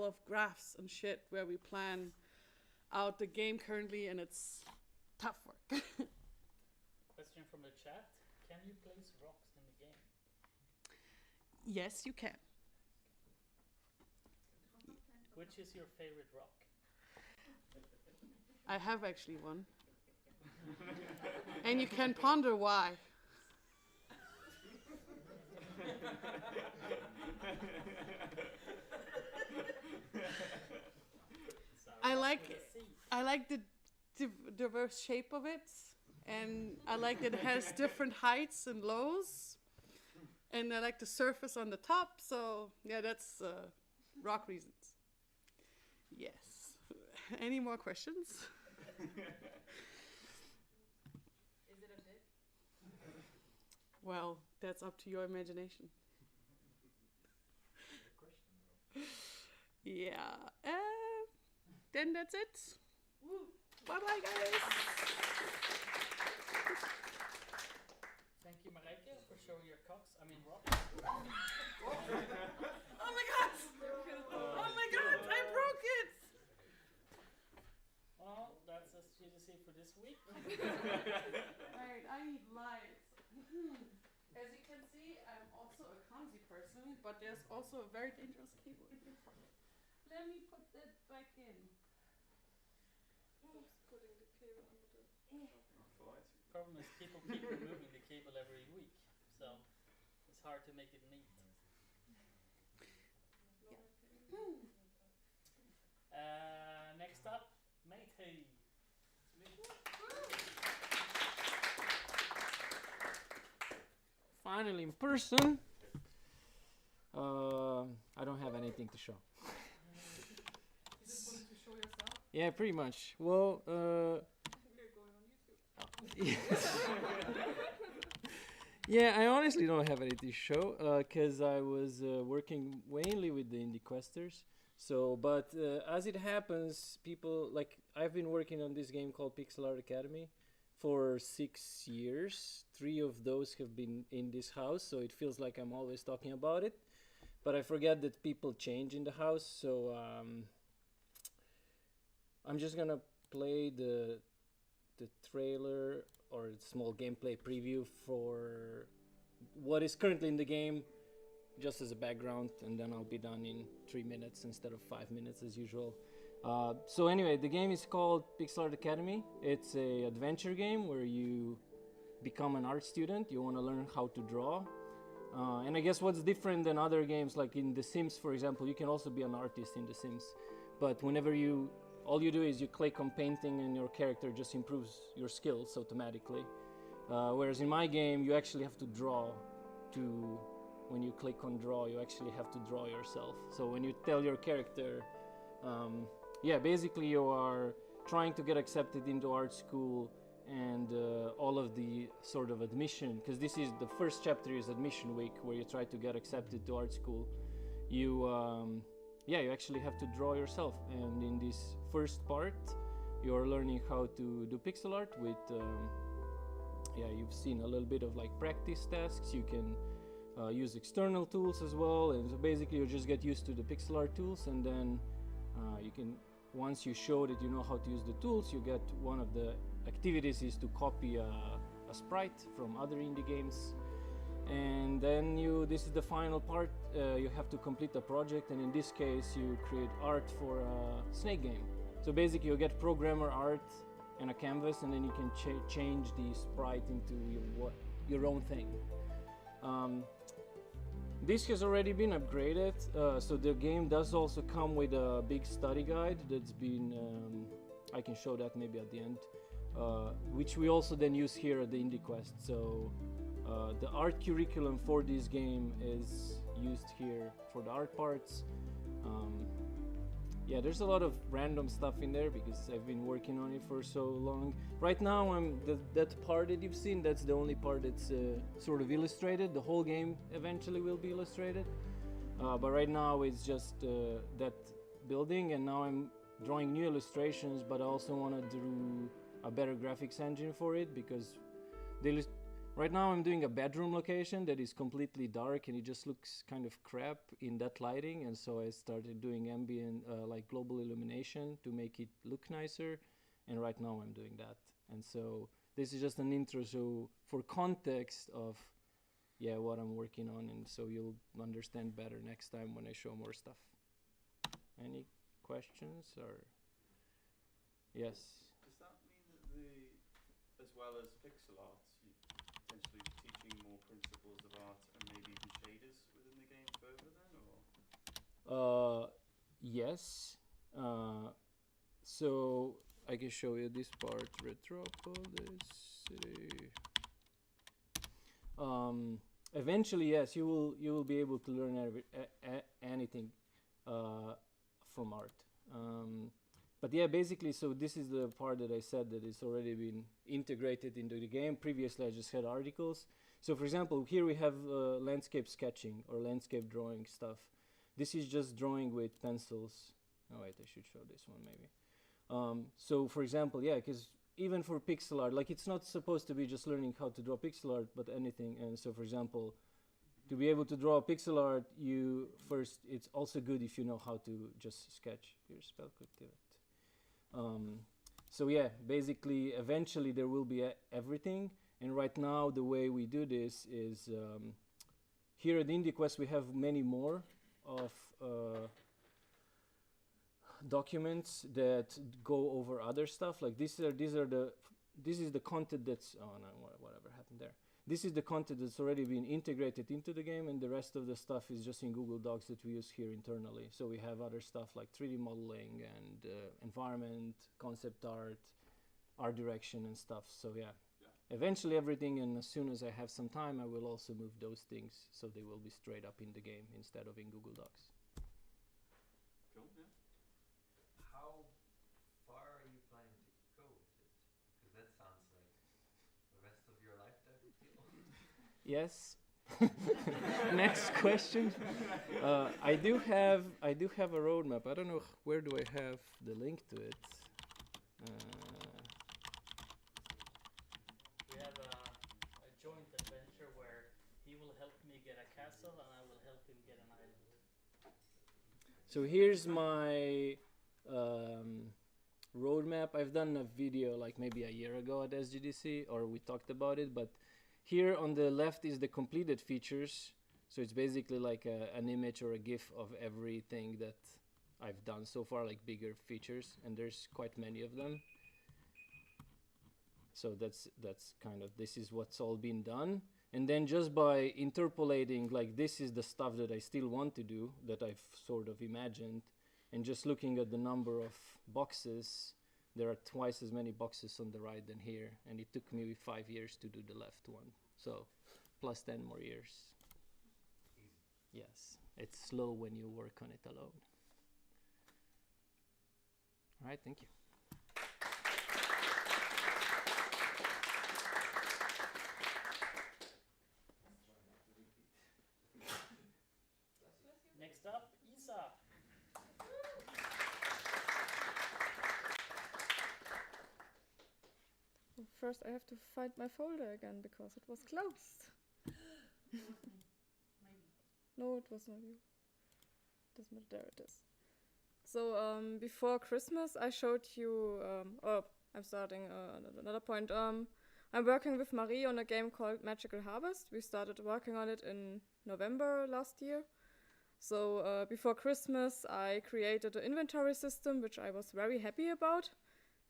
of graphs and shit where we plan out the game currently, and it's tough work. Question from the chat. Can you place rocks in the game? Yes, you can. Which is your favorite rock? I have actually one. And you can ponder why. I like the diverse shape of it, and I like that it has different heights and lows, and I like the surface on the top. So yeah, that's rock reasons. Yes. Any more questions? Is it a bit? Well, that's up to your imagination. Yeah. Then that's it. Bye bye, guys. Thank you, Marijke, for showing your rocks. Oh my god! Oh my god! I broke it! Well, that's as you see for this week. Right, I need lights. As you can see, I'm also a clumsy person, but there's also a very dangerous cable in here. Let me put that back in. Oops, putting the cable under the... Problem is people keep removing the cable every week, so it's hard to make it neat. Hey. Finally in person. I don't have anything to show. You just wanted to show yourself? Yeah, pretty much. Well, We're going on YouTube. yeah, I honestly don't have anything to show because I was working mainly with the indie questers. So, but as it happens, people like I've been working on this game called Pixel Art Academy for 6 years. 3 of those have been in this house, so it feels like I'm always talking about it. But I forget that people change in the house, so I'm just gonna play the trailer or small gameplay preview for what is currently in the game, just as a background, and then I'll be done in 3 minutes instead of 5 minutes as usual. So anyway, the game is called Pixel Art Academy. It's a adventure game where you become an art student. You want to learn how to draw. And I guess what's different than other games, like in The Sims, for example, you can also be an artist in The Sims. But whenever all you do is you click on painting and your character just improves your skills automatically. Whereas in my game, you actually have to draw when you click on draw, you actually have to draw yourself. So when you tell your character, basically you are trying to get accepted into art school and all of the sort of admission, because this is the first chapter is admission week where you try to get accepted to art school. You actually have to draw yourself, and in this first part you're learning how to do pixel art with you've seen a little bit of like practice tasks. You can use external tools as well, and so basically you just get used to the pixel art tools, and then you can, once you show that you know how to use the tools, you get one of the activities is to copy a sprite from other indie games, and then this is the final part. You have to complete a project, and in this case you create art for a snake game. So basically you get programmer art and a canvas, and then you can change the sprite into your own thing. This has already been upgraded, so the game does also come with a big study guide that's been, I can show that maybe at the end, which we also then use here at the Indie Quest. So the art curriculum for this game is used here for the art parts. There's a lot of random stuff in there because I've been working on it for so long. Right now, that part that you've seen, that's the only part that's sort of illustrated. The whole game eventually will be illustrated. But right now it's just that building, and now I'm drawing new illustrations, but I also want to do a better graphics engine for it, because right now I'm doing a bedroom location that is completely dark and it just looks kind of crap in that lighting, and so I started doing ambient like global illumination to make it look nicer, and right now I'm doing that. And so this is just an intro, so for context of what I'm working on, and so you'll understand better next time when I show more stuff. Any questions or yes? Does that mean that as well as pixel art, you potentially teaching more principles of art and maybe even shaders within the game further then, or? Yes. So I can show you this part. Retropolis. Eventually, yes, you will be able to learn anything from art. But basically, so this is the part that I said that it's already been integrated into the game. Previously, I just had articles. So for example, here we have landscape sketching or landscape drawing stuff. This is just drawing with pencils. Oh wait, I should show this one maybe. So for example, because even for pixel art, like it's not supposed to be just learning how to draw pixel art, but anything. And so for example, to be able to draw pixel art, it's also good if you know how to just sketch. Here's Spelkollektivet. Basically, eventually there will be everything. And right now, the way we do this is here at Indie Quest, we have many more of documents that go over other stuff. Like this is the content that's whatever happened there. this is the content that's already been integrated into the game, and the rest of the stuff is just in Google Docs that we use here internally. So we have other stuff like 3D modeling and environment, concept art direction and stuff. So yeah, eventually everything, and as soon as I have some time, I will also move those things so they will be straight up in the game instead of in Google Docs. Cool, yeah. How far are you planning to go with it? Because that sounds like the rest of your life type of deal. Yes. Next question. I do have a roadmap. I don't know where do I have the link to it. We have a joint adventure where he will help me get a castle and I will help him get an island. So here's my roadmap. I've done a video like maybe a year ago at SGDC, or we talked about it, but here on the left is the completed features. So it's basically like an image or a GIF of everything that I've done so far, like bigger features, and there's quite many of them. So that's kind of, this is what's all been done. And then just by interpolating, like this is the stuff that I still want to do, that I've sort of imagined, and just looking at the number of boxes, there are twice as many boxes on the right than here, and it took me 5 years to do the left one. So plus 10 more years. Easy. Yes, it's slow when you work on it alone. All right, thank you. Next up, Isa. First, I have to find my folder again because it was closed. No, it was not you. Doesn't matter. There it is. So before Christmas, I showed you. I'm starting another point. I'm working with Marie on a game called Magical Harvest. We started working on it in November last year. So before Christmas, I created an inventory system, which I was very happy about.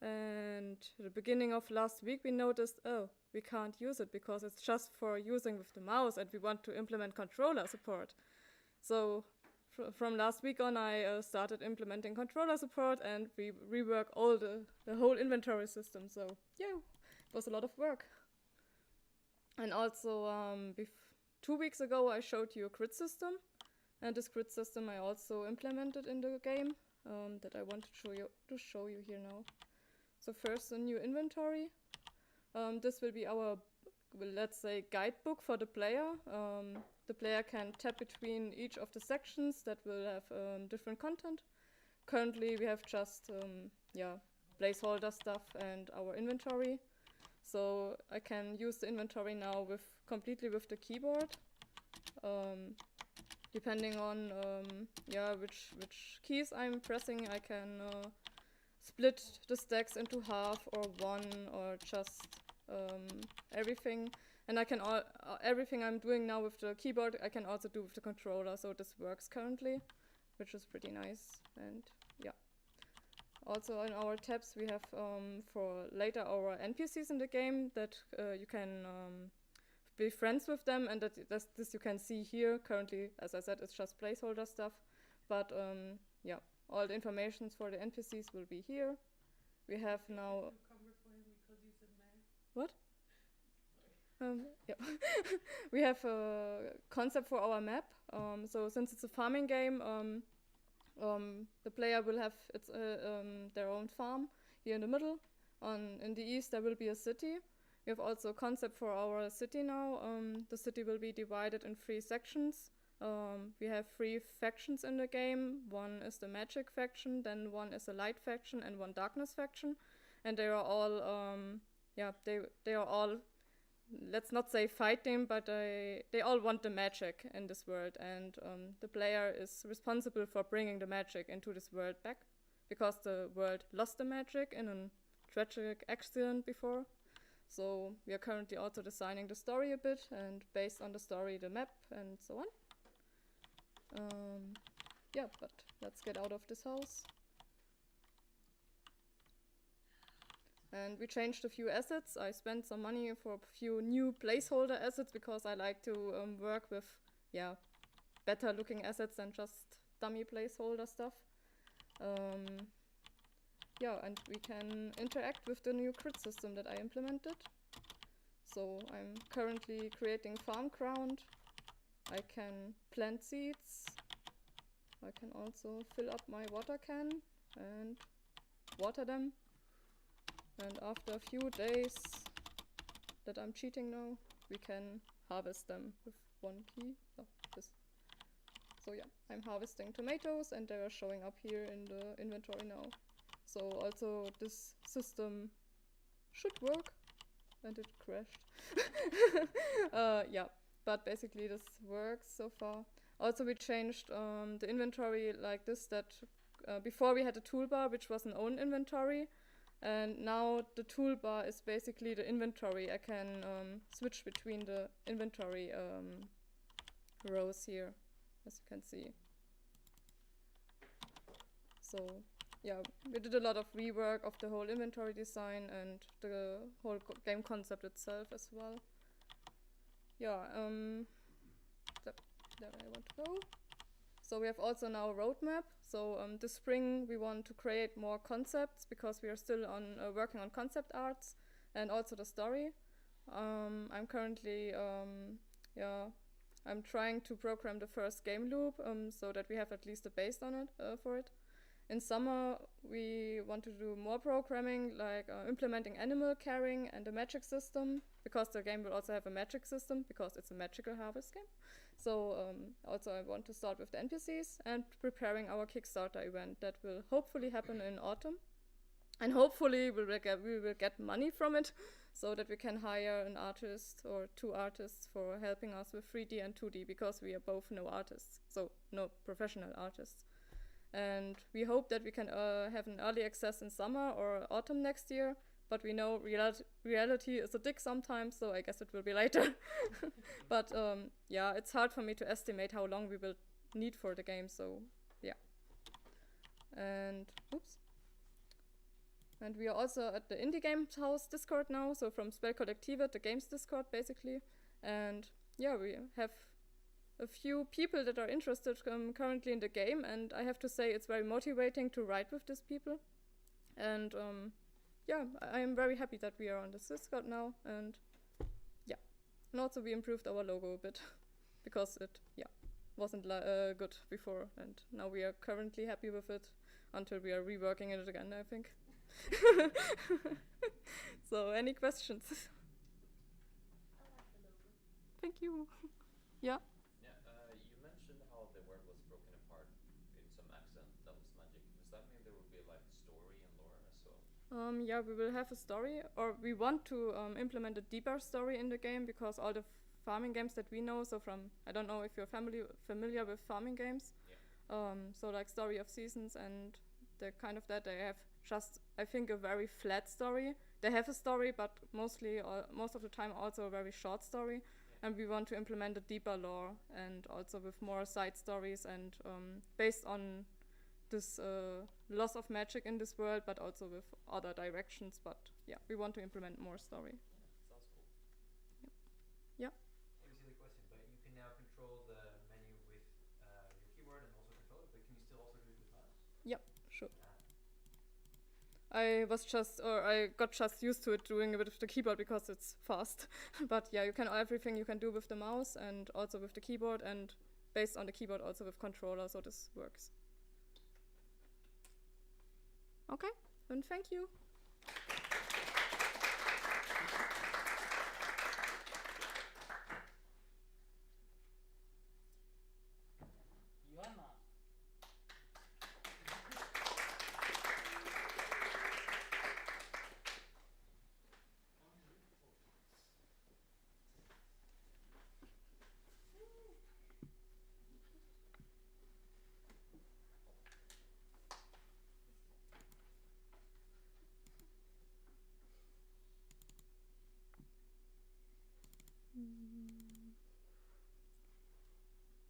And at the beginning of last week, we noticed, oh, we can't use it because it's just for using with the mouse, and we want to implement controller support. So from last week on, I started implementing controller support, and we rework all the whole inventory system. So yeah, it was a lot of work. And also 2 weeks ago, I showed you a grid system. And this grid system I also implemented in the game that I want to show you here now. So first, a new inventory. This will be our, let's say, guidebook for the player. The player can tap between each of the sections that will have different content. Currently, we have just placeholder stuff and our inventory. So I can use the inventory now completely with the keyboard. Depending on which keys I'm pressing, I can split the stacks into half or one or just everything. And I can everything I'm doing now with the keyboard, I can also do with the controller. So this works currently, which is pretty nice. And yeah. Also in our tabs we have for later our NPCs in the game that you can be friends with them, and this you can see here. Currently, as I said, it's just placeholder stuff, but all the informations for the NPCs will be here. We have now. What? We have a concept for our map. So since it's a farming game, the player will have their own farm here in the middle. In the east, there will be a city. We have also a concept for our city now. The city will be divided in 3 sections. We have 3 factions in the game. One is the magic faction, then one is a light faction, and one darkness faction. And they are all, they are all, let's not say fighting, but they all want the magic in this world. And the player is responsible for bringing the magic into this world back, because the world lost the magic in a tragic accident before. So we are currently also designing the story a bit, and based on the story, the map, and so on. But let's get out of this house. And we changed a few assets. I spent some money for a few new placeholder assets because I like to work with, yeah, better looking assets than just dummy placeholder stuff. Yeah, and we can interact with the new crit system that I implemented. So I'm currently creating farm ground. I can plant seeds. I can also fill up my water can and water them. And after a few days that I'm cheating now, we can harvest them with one key. Oh, this. So yeah, I'm harvesting tomatoes and they are showing up here in the inventory now. So also this system should work. And it crashed. Yeah, but basically this works so far. Also we changed the inventory like this, that before we had a toolbar which was an own inventory, and now the toolbar is basically the inventory. I can switch between the inventory rows here, as you can see. So yeah, we did a lot of rework of the whole inventory design and the whole game concept itself as well. Yeah, there I want to go. So we have also now a roadmap. So this spring we want to create more concepts because we are still on working on concept arts and also the story. I'm currently, yeah, I'm trying to program the first game loop so that we have at least a base on it for it. In summer, we want to do more programming, like implementing animal caring and a magic system, because the game will also have a magic system, because it's a magical harvest game. So also I want to start with the NPCs and preparing our Kickstarter event that will hopefully happen in autumn. And hopefully we will get money from it, so that we can hire an artist or 2 artists for helping us with 3D and 2D, because we are both no artists, so no professional artists. And we hope that we can have an early access in summer or autumn next year, but we know reality is a dick sometimes, so I guess it will be later. But yeah, it's hard for me to estimate how long we will need for the game, so yeah. And oops. And we are also at the Indie Games House Discord now, so from Spelkollektivet, the games Discord basically. And yeah, we have a few people that are interested currently in the game, and I have to say it's very motivating to write with these people. And yeah, I am very happy that we are on this Discord now, and yeah. And also we improved our logo a bit, because it, yeah, wasn't good before, and now we are currently happy with it until we are reworking it again, I think. So, any questions? Thank you. Yeah? Yeah, you mentioned how the world was broken apart in some accidental magic. Does that mean there will be like story and lore as well? Yeah, we will have a story, or we want to implement a deeper story in the game, because all the farming games that we know, so from, I don't know if you're familiar with farming games, yeah. So like Story of Seasons and the kind of that, they have just, I think, a very flat story. They have a story, but most of the time also a very short story. Yeah. And we want to implement a deeper lore, and also with more side stories, and based on this loss of magic in this world, but also with other directions. But yeah, we want to implement more story. Yeah, sounds cool. Yep. Yeah. Very silly question, but you can now control the menu with your keyboard and also control it, but can you still also do it with mouse? Yep, sure. I got just used to it doing a bit with the keyboard because it's fast. But yeah, you can everything you can do with the mouse and also with the keyboard, and based on the keyboard also with controller, so this works. Okay, and thank you. Joanna.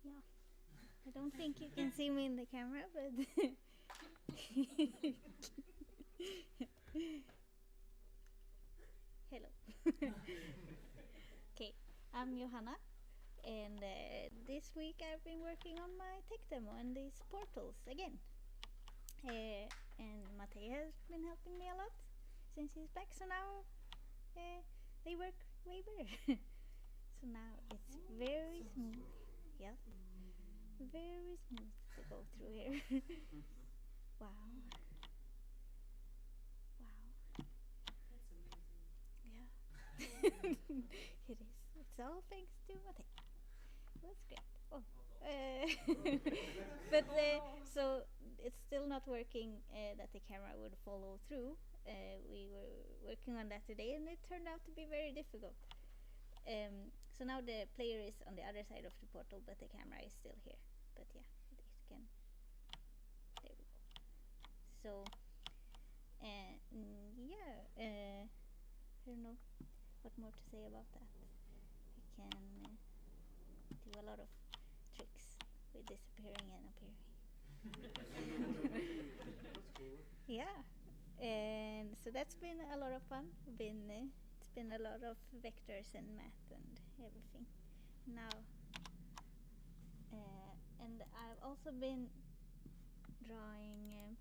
Yeah, I don't think you can see me in the camera, but I'm Johanna, and this week I've been working on my tech demo and these portals again. And Matej has been helping me a lot since he's back, so now they work way better. So now it's very smooth. Yes, very smooth to go through here. Wow. Wow. That's amazing. Yeah. It is. It's all thanks to Matej. That's great. Oh. But so it's still not working that the camera would follow through. We were working on that today and it turned out to be very difficult. So now the player is on the other side of the portal but the camera is still here. But yeah, it can. There we go. So yeah, I don't know what more to say about that. We can do a lot of tricks with disappearing and appearing. That's cool. Yeah, and so that's been a lot of fun. It's been a lot of vectors and math and everything. Now, and I've also been drawing.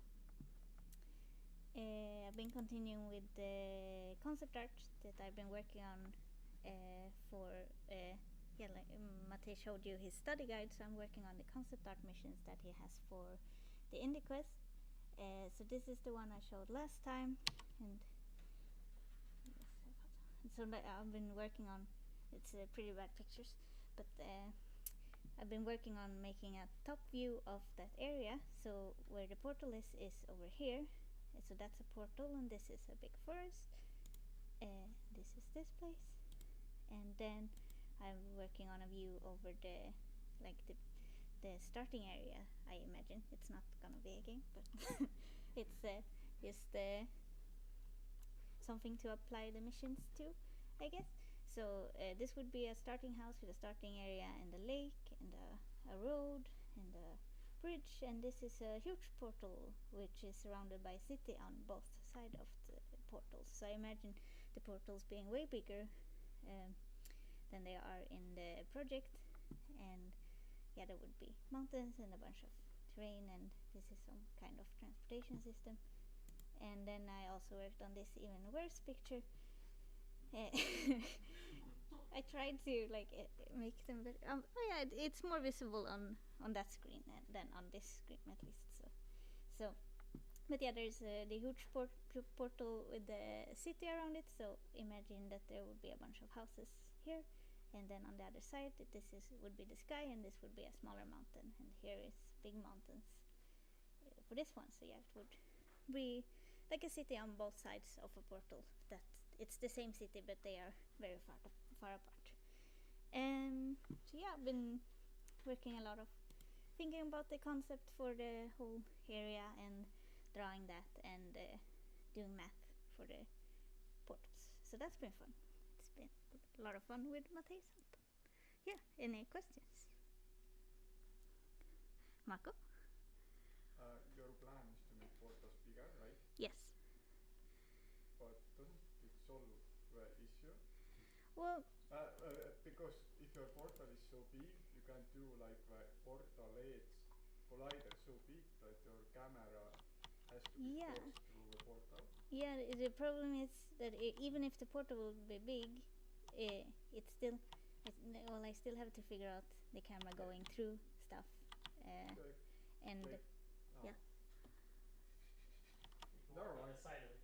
I've been continuing with the concept art that I've been working on for. Yeah, like Matej showed you his study guide, so I'm working on the concept art missions that he has for the Indie Quest. So this is the one I showed last time, and so I've been working on. It's pretty bad pictures, but I've been working on making a top view of that area. So where the portal is over here. So that's a portal, and this is a big forest. This is this place, and then I'm working on a view over the starting area. I imagine it's not gonna be a game, but it's just something to apply the missions to, I guess. So this would be a starting house with a starting area and a lake and a road and a bridge, and this is a huge portal which is surrounded by a city on both sides of the portals. So I imagine the portals being way bigger than they are in the project, and yeah, there would be mountains and a bunch of terrain, and this is some kind of transportation system. And then I also worked on this even worse picture. I tried to make them better. Yeah, it's more visible on that screen than on this screen at least. So but yeah, there's the huge portal with the city around it. So imagine that there would be a bunch of houses here, and then on the other side, would be the sky, and this would be a smaller mountain, and here is big mountains for this one. So yeah, it would be like a city on both sides of a portal. That it's the same city, but they are very far apart. So yeah, I've been working a lot of thinking about the concept for the whole area and drawing that and doing math for the portals. So that's been fun. It's been a lot of fun with Matej's help. Yeah, any questions? Marco? Your plan is to make portals bigger, right? Yes. But doesn't it solve the issue? Well, because if your portal is so big, you can do like the portal edge collider so big that your camera has to be forced through the portal. Yeah, the problem is that even if the portal will be big, it's still, I still have to figure out the camera going through stuff. And yeah. On the side of it.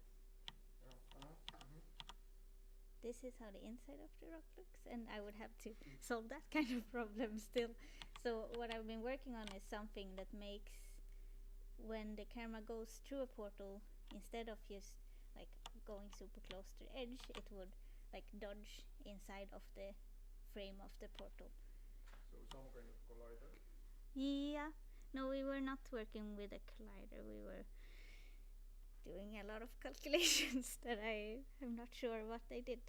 This is how the inside of the rock looks, and I would have to solve that kind of problem still. So what I've been working on is something that makes when the camera goes through a portal, instead of just like going super close to the edge, it would like dodge inside of the frame of the portal. So some kind of collider? Yeah. No, we were not working with a collider. We were doing a lot of calculations that I am not sure what they did.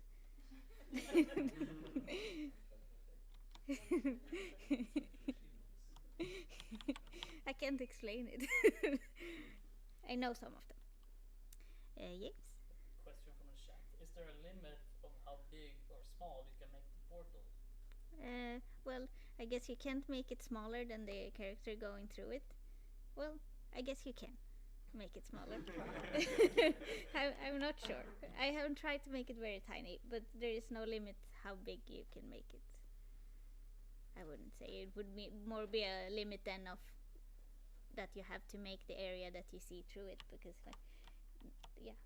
I can't explain it. I know some of them. James? Question from the chat. Is there a limit on how big or small you can make the portal? Well, I guess you can't make it smaller than the character going through it. Well, I guess you can make it smaller. I'm not sure. I haven't tried to make it very tiny, but there is no limit how big you can make it. I wouldn't say it would be a limit then of that you have to make the area that you see through it, because like, yeah,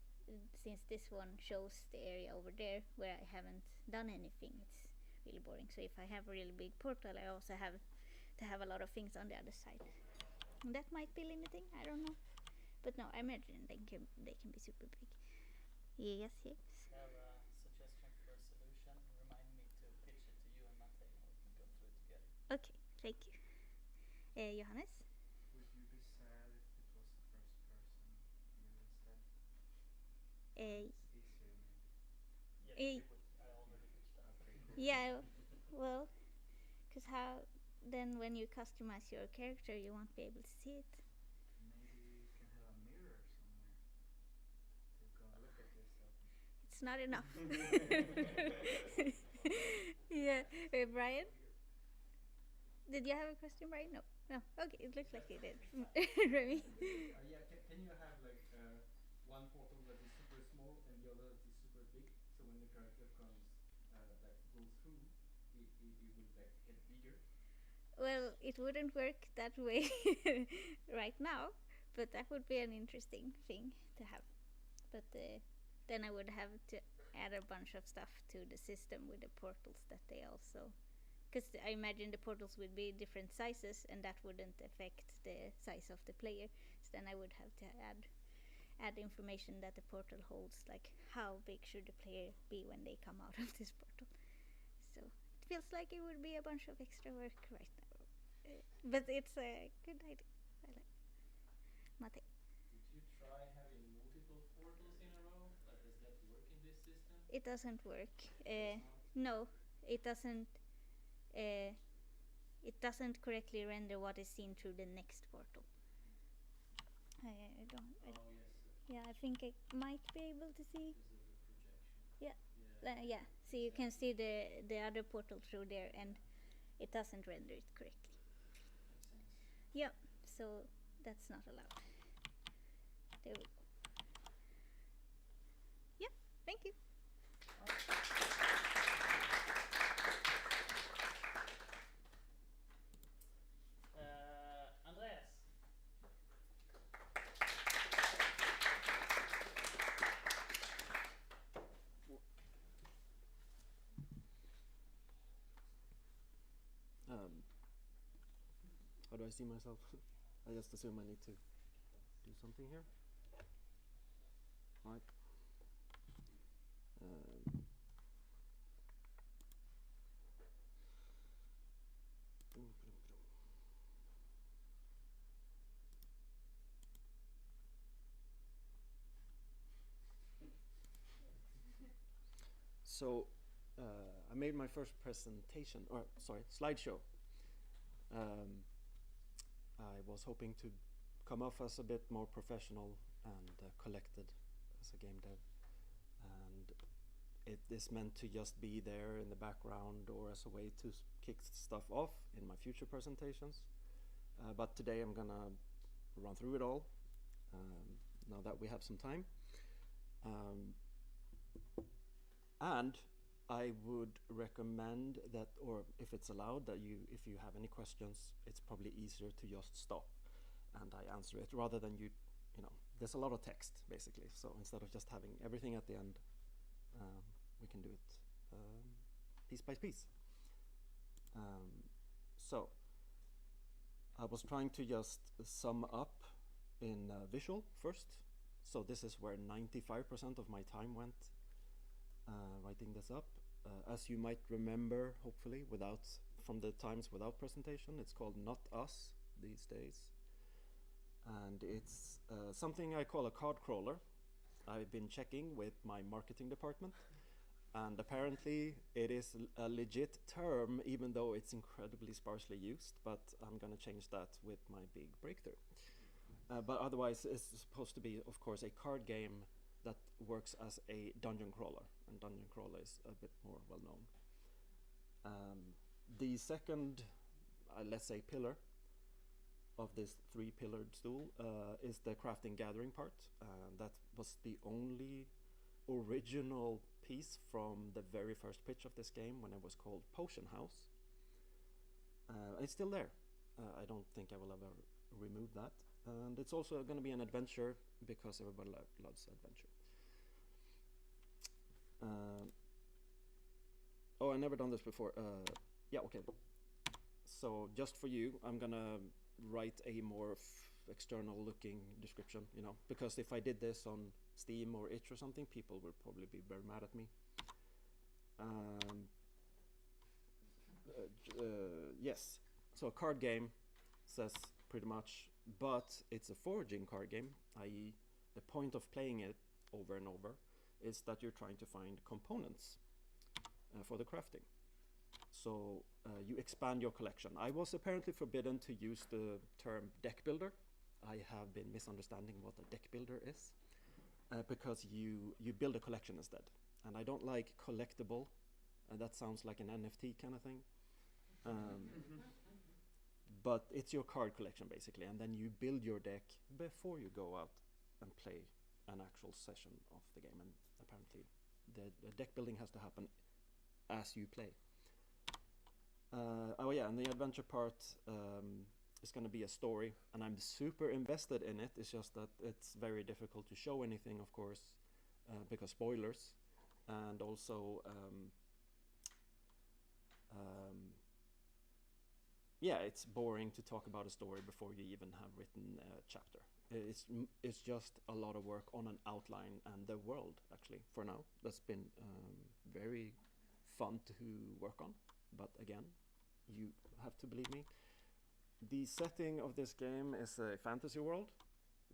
since this one shows the area over there where I haven't done anything, it's really boring. So if I have a really big portal, I also have to have a lot of things on the other side. And that might be limiting, I don't know. But no, I imagine they can be super big. Yes. I have a suggestion for a solution. Remind me to pitch it to you and Mate, and we can go through it together. Okay, thank you. Johannes? Would you be sad if it was the first person view instead? It's easier maybe. Yes, it would. I already pitched that. Okay. Yeah, well, because how then when you customize your character, you won't be able to see it. Maybe you can have a mirror somewhere to go and look at yourself. It's not enough. Yeah, Brian? Did you have a question, Brian? No. Okay, it looks like you did. Remy? Yeah, can you have like one portal that is super small and the other that is super big? So when the character comes, like go through, it will like get bigger. Well, it wouldn't work that way right now, but that would be an interesting thing to have. But then I would have to add a bunch of stuff to the system with the portals that they also... Because I imagine the portals would be different sizes, and that wouldn't affect the size of the player. So then I would have to add information that the portal holds, like how big should the player be when they come out of this portal. So it feels like it would be a bunch of extra work right now. But it's a good idea. I like Mate. Did you try having multiple portals in a row? Like, does that work in this system? It doesn't work. No, it doesn't. It doesn't correctly render what is seen through the next portal. I don't. Yeah, I think I might be able to see. Yeah. So you can see the other portal through there, and it doesn't render it correctly. Yeah. So that's not allowed. There we go. Yeah. Thank you. Andreas. How do I see myself? I just assume I need to do something here. Right. So I made my first presentation, or sorry, slideshow. I was hoping to come off as a bit more professional and collected as a game dev, and it is meant to just be there in the background or as a way to kick stuff off in my future presentations. But today I'm gonna run through it all now that we have some time. And I would recommend that, or if it's allowed, that if you have any questions, it's probably easier to just stop and I answer it rather than you know, there's a lot of text basically. So instead of just having everything at the end, we can do it piece by piece. So I was trying to just sum up in visual first. So this is where 95% of my time went writing this up. As you might remember, hopefully, from the times without presentation, it's called Not Us these days. And it's something I call a card crawler. I've been checking with my marketing department, and apparently it is a legit term, even though it's incredibly sparsely used, but I'm gonna change that with my big breakthrough. But otherwise, it's supposed to be, of course, a card game that works as a dungeon crawler, and dungeon crawler is a bit more well known. The second, let's say, pillar of this three-pillared stool is the crafting gathering part. That was the only original piece from the very first pitch of this game when it was called Potion House. It's still there. I don't think I will ever remove that. And it's also going to be an adventure because everybody loves adventure. Oh, I never done this before. Yeah, okay. So just for you, I'm gonna write a more external looking description, you know, because if I did this on Steam or Itch or something, people would probably be very mad at me. Yes, so a card game says pretty much, but it's a foraging card game, i.e. the point of playing it over and over is that you're trying to find components for the crafting. So you expand your collection. I was apparently forbidden to use the term deck builder. I have been misunderstanding what a deck builder is because you build a collection instead. And I don't like collectible. That sounds like an NFT kind of thing. But it's your card collection basically, and then you build your deck before you go out and play an actual session of the game. And apparently the deck building has to happen as you play. Oh yeah, and the adventure part is going to be a story, and I'm super invested in it. It's just that it's very difficult to show anything, of course, because spoilers, and also yeah, it's boring to talk about a story before you even have written a chapter. It's just a lot of work on an outline and the world, actually, for now. That's been very fun to work on, but again, you have to believe me. The setting of this game is a fantasy world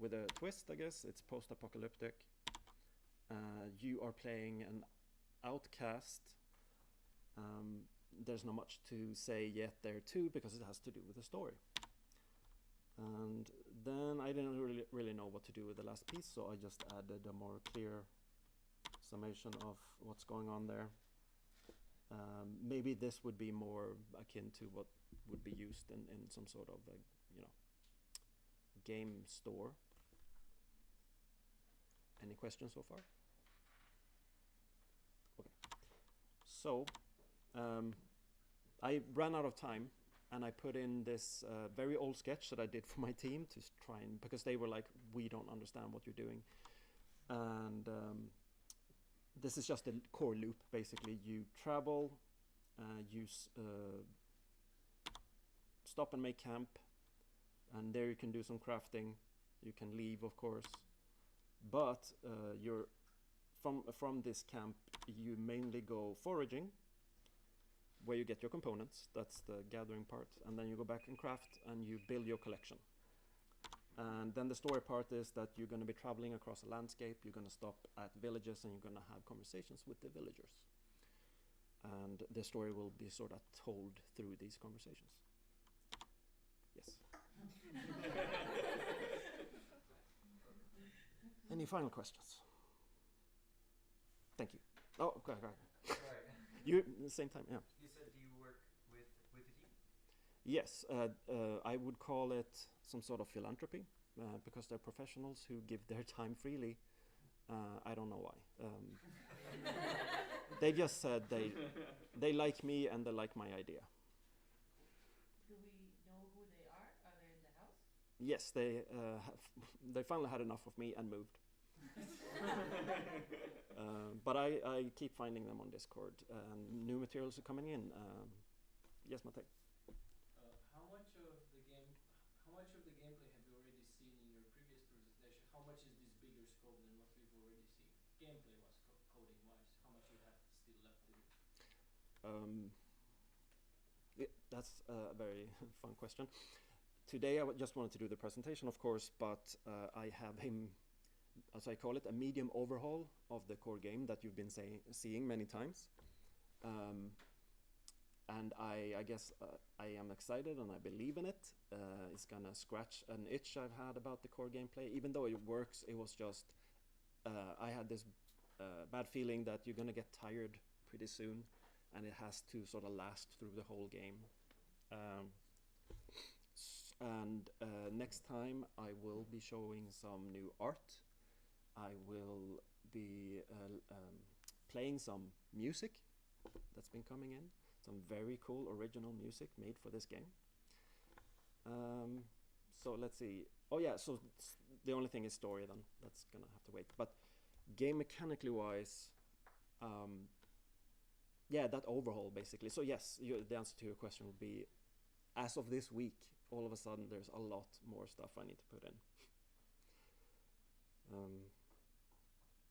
with a twist, I guess. It's post-apocalyptic. You are playing an outcast. There's not much to say yet there too, because it has to do with the story. And then I didn't really know what to do with the last piece, so I just added a more clear summation of what's going on there. Maybe this would be more akin to what would be used in some sort of game store. Any questions so far? Okay. So I ran out of time, and I put in this very old sketch that I did for my team to try and, because they were like, we don't understand what you're doing. And this is just a core loop, basically. You travel, you stop and make camp, and there you can do some crafting. You can leave, of course, but you're from this camp, you mainly go foraging, where you get your components. That's the gathering part, and then you go back and craft, and you build your collection. And then the story part is that you're going to be traveling across a landscape, you're going to stop at villages, and you're going to have conversations with the villagers. And the story will be sort of told through these conversations. Yes. Any final questions? Thank you. Oh, okay. Sorry. You, same time, yeah. You said you work with a team? Yes, I would call it some sort of philanthropy, because they're professionals who give their time freely. I don't know why. They just said they like me and they like my idea. Do we know who they are? Are they in the house? Yes, they finally had enough of me and moved. But I keep finding them on Discord, and new materials are coming in. Yes, Mate. How much of the gameplay have you already seen in your previous presentation? How much is this bigger scope than what we've already seen? Gameplay wise, coding wise, how much you have still left to do? Yeah, that's a very fun question. Today I just wanted to do the presentation, of course, but I have as I call it, a medium overhaul of the core game that you've been seeing many times. And I guess I am excited and I believe in it. It's gonna scratch an itch I've had about the core gameplay. Even though it works, it was just, I had this bad feeling that you're gonna get tired pretty soon and it has to sort of last through the whole game. Next time I will be showing some new art. I will be playing some music that's been coming in, some very cool original music made for this game. So let's see. Oh yeah, so the only thing is story then. That's gonna have to wait. But game mechanically wise, yeah, that overhaul basically. So yes, the answer to your question would be, as of this week, all of a sudden there's a lot more stuff I need to put in.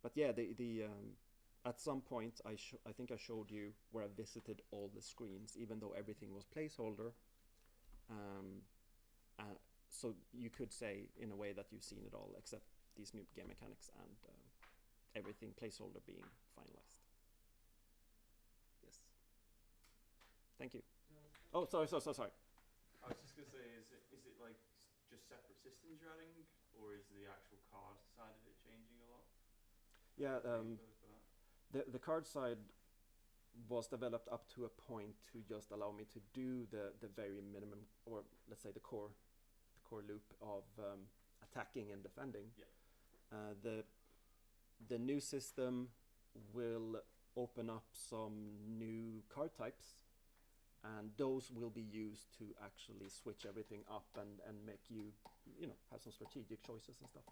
But yeah, at some point I think I showed you where I visited all the screens, even though everything was placeholder. So you could say in a way that you've seen it all, except these new game mechanics and everything placeholder being finalized. Yes. Thank you. Oh, sorry. I was just gonna say, is it like just separate systems you're adding, or is the actual card side of it changing a lot? Yeah, the card side was developed up to a point to just allow me to do the very minimum, or let's say the core loop of attacking and defending. Yeah. The new system will open up some new card types, and those will be used to actually switch everything up and make you have some strategic choices and stuff.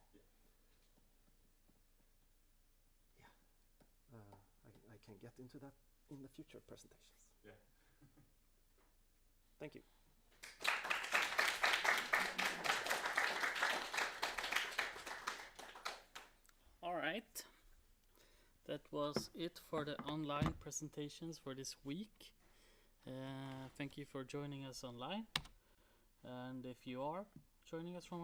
Yeah. I can get into that in the future presentations. Yeah. Thank you. All right. That was it for the online presentations for this week. Thank you for joining us online. And if you are joining us from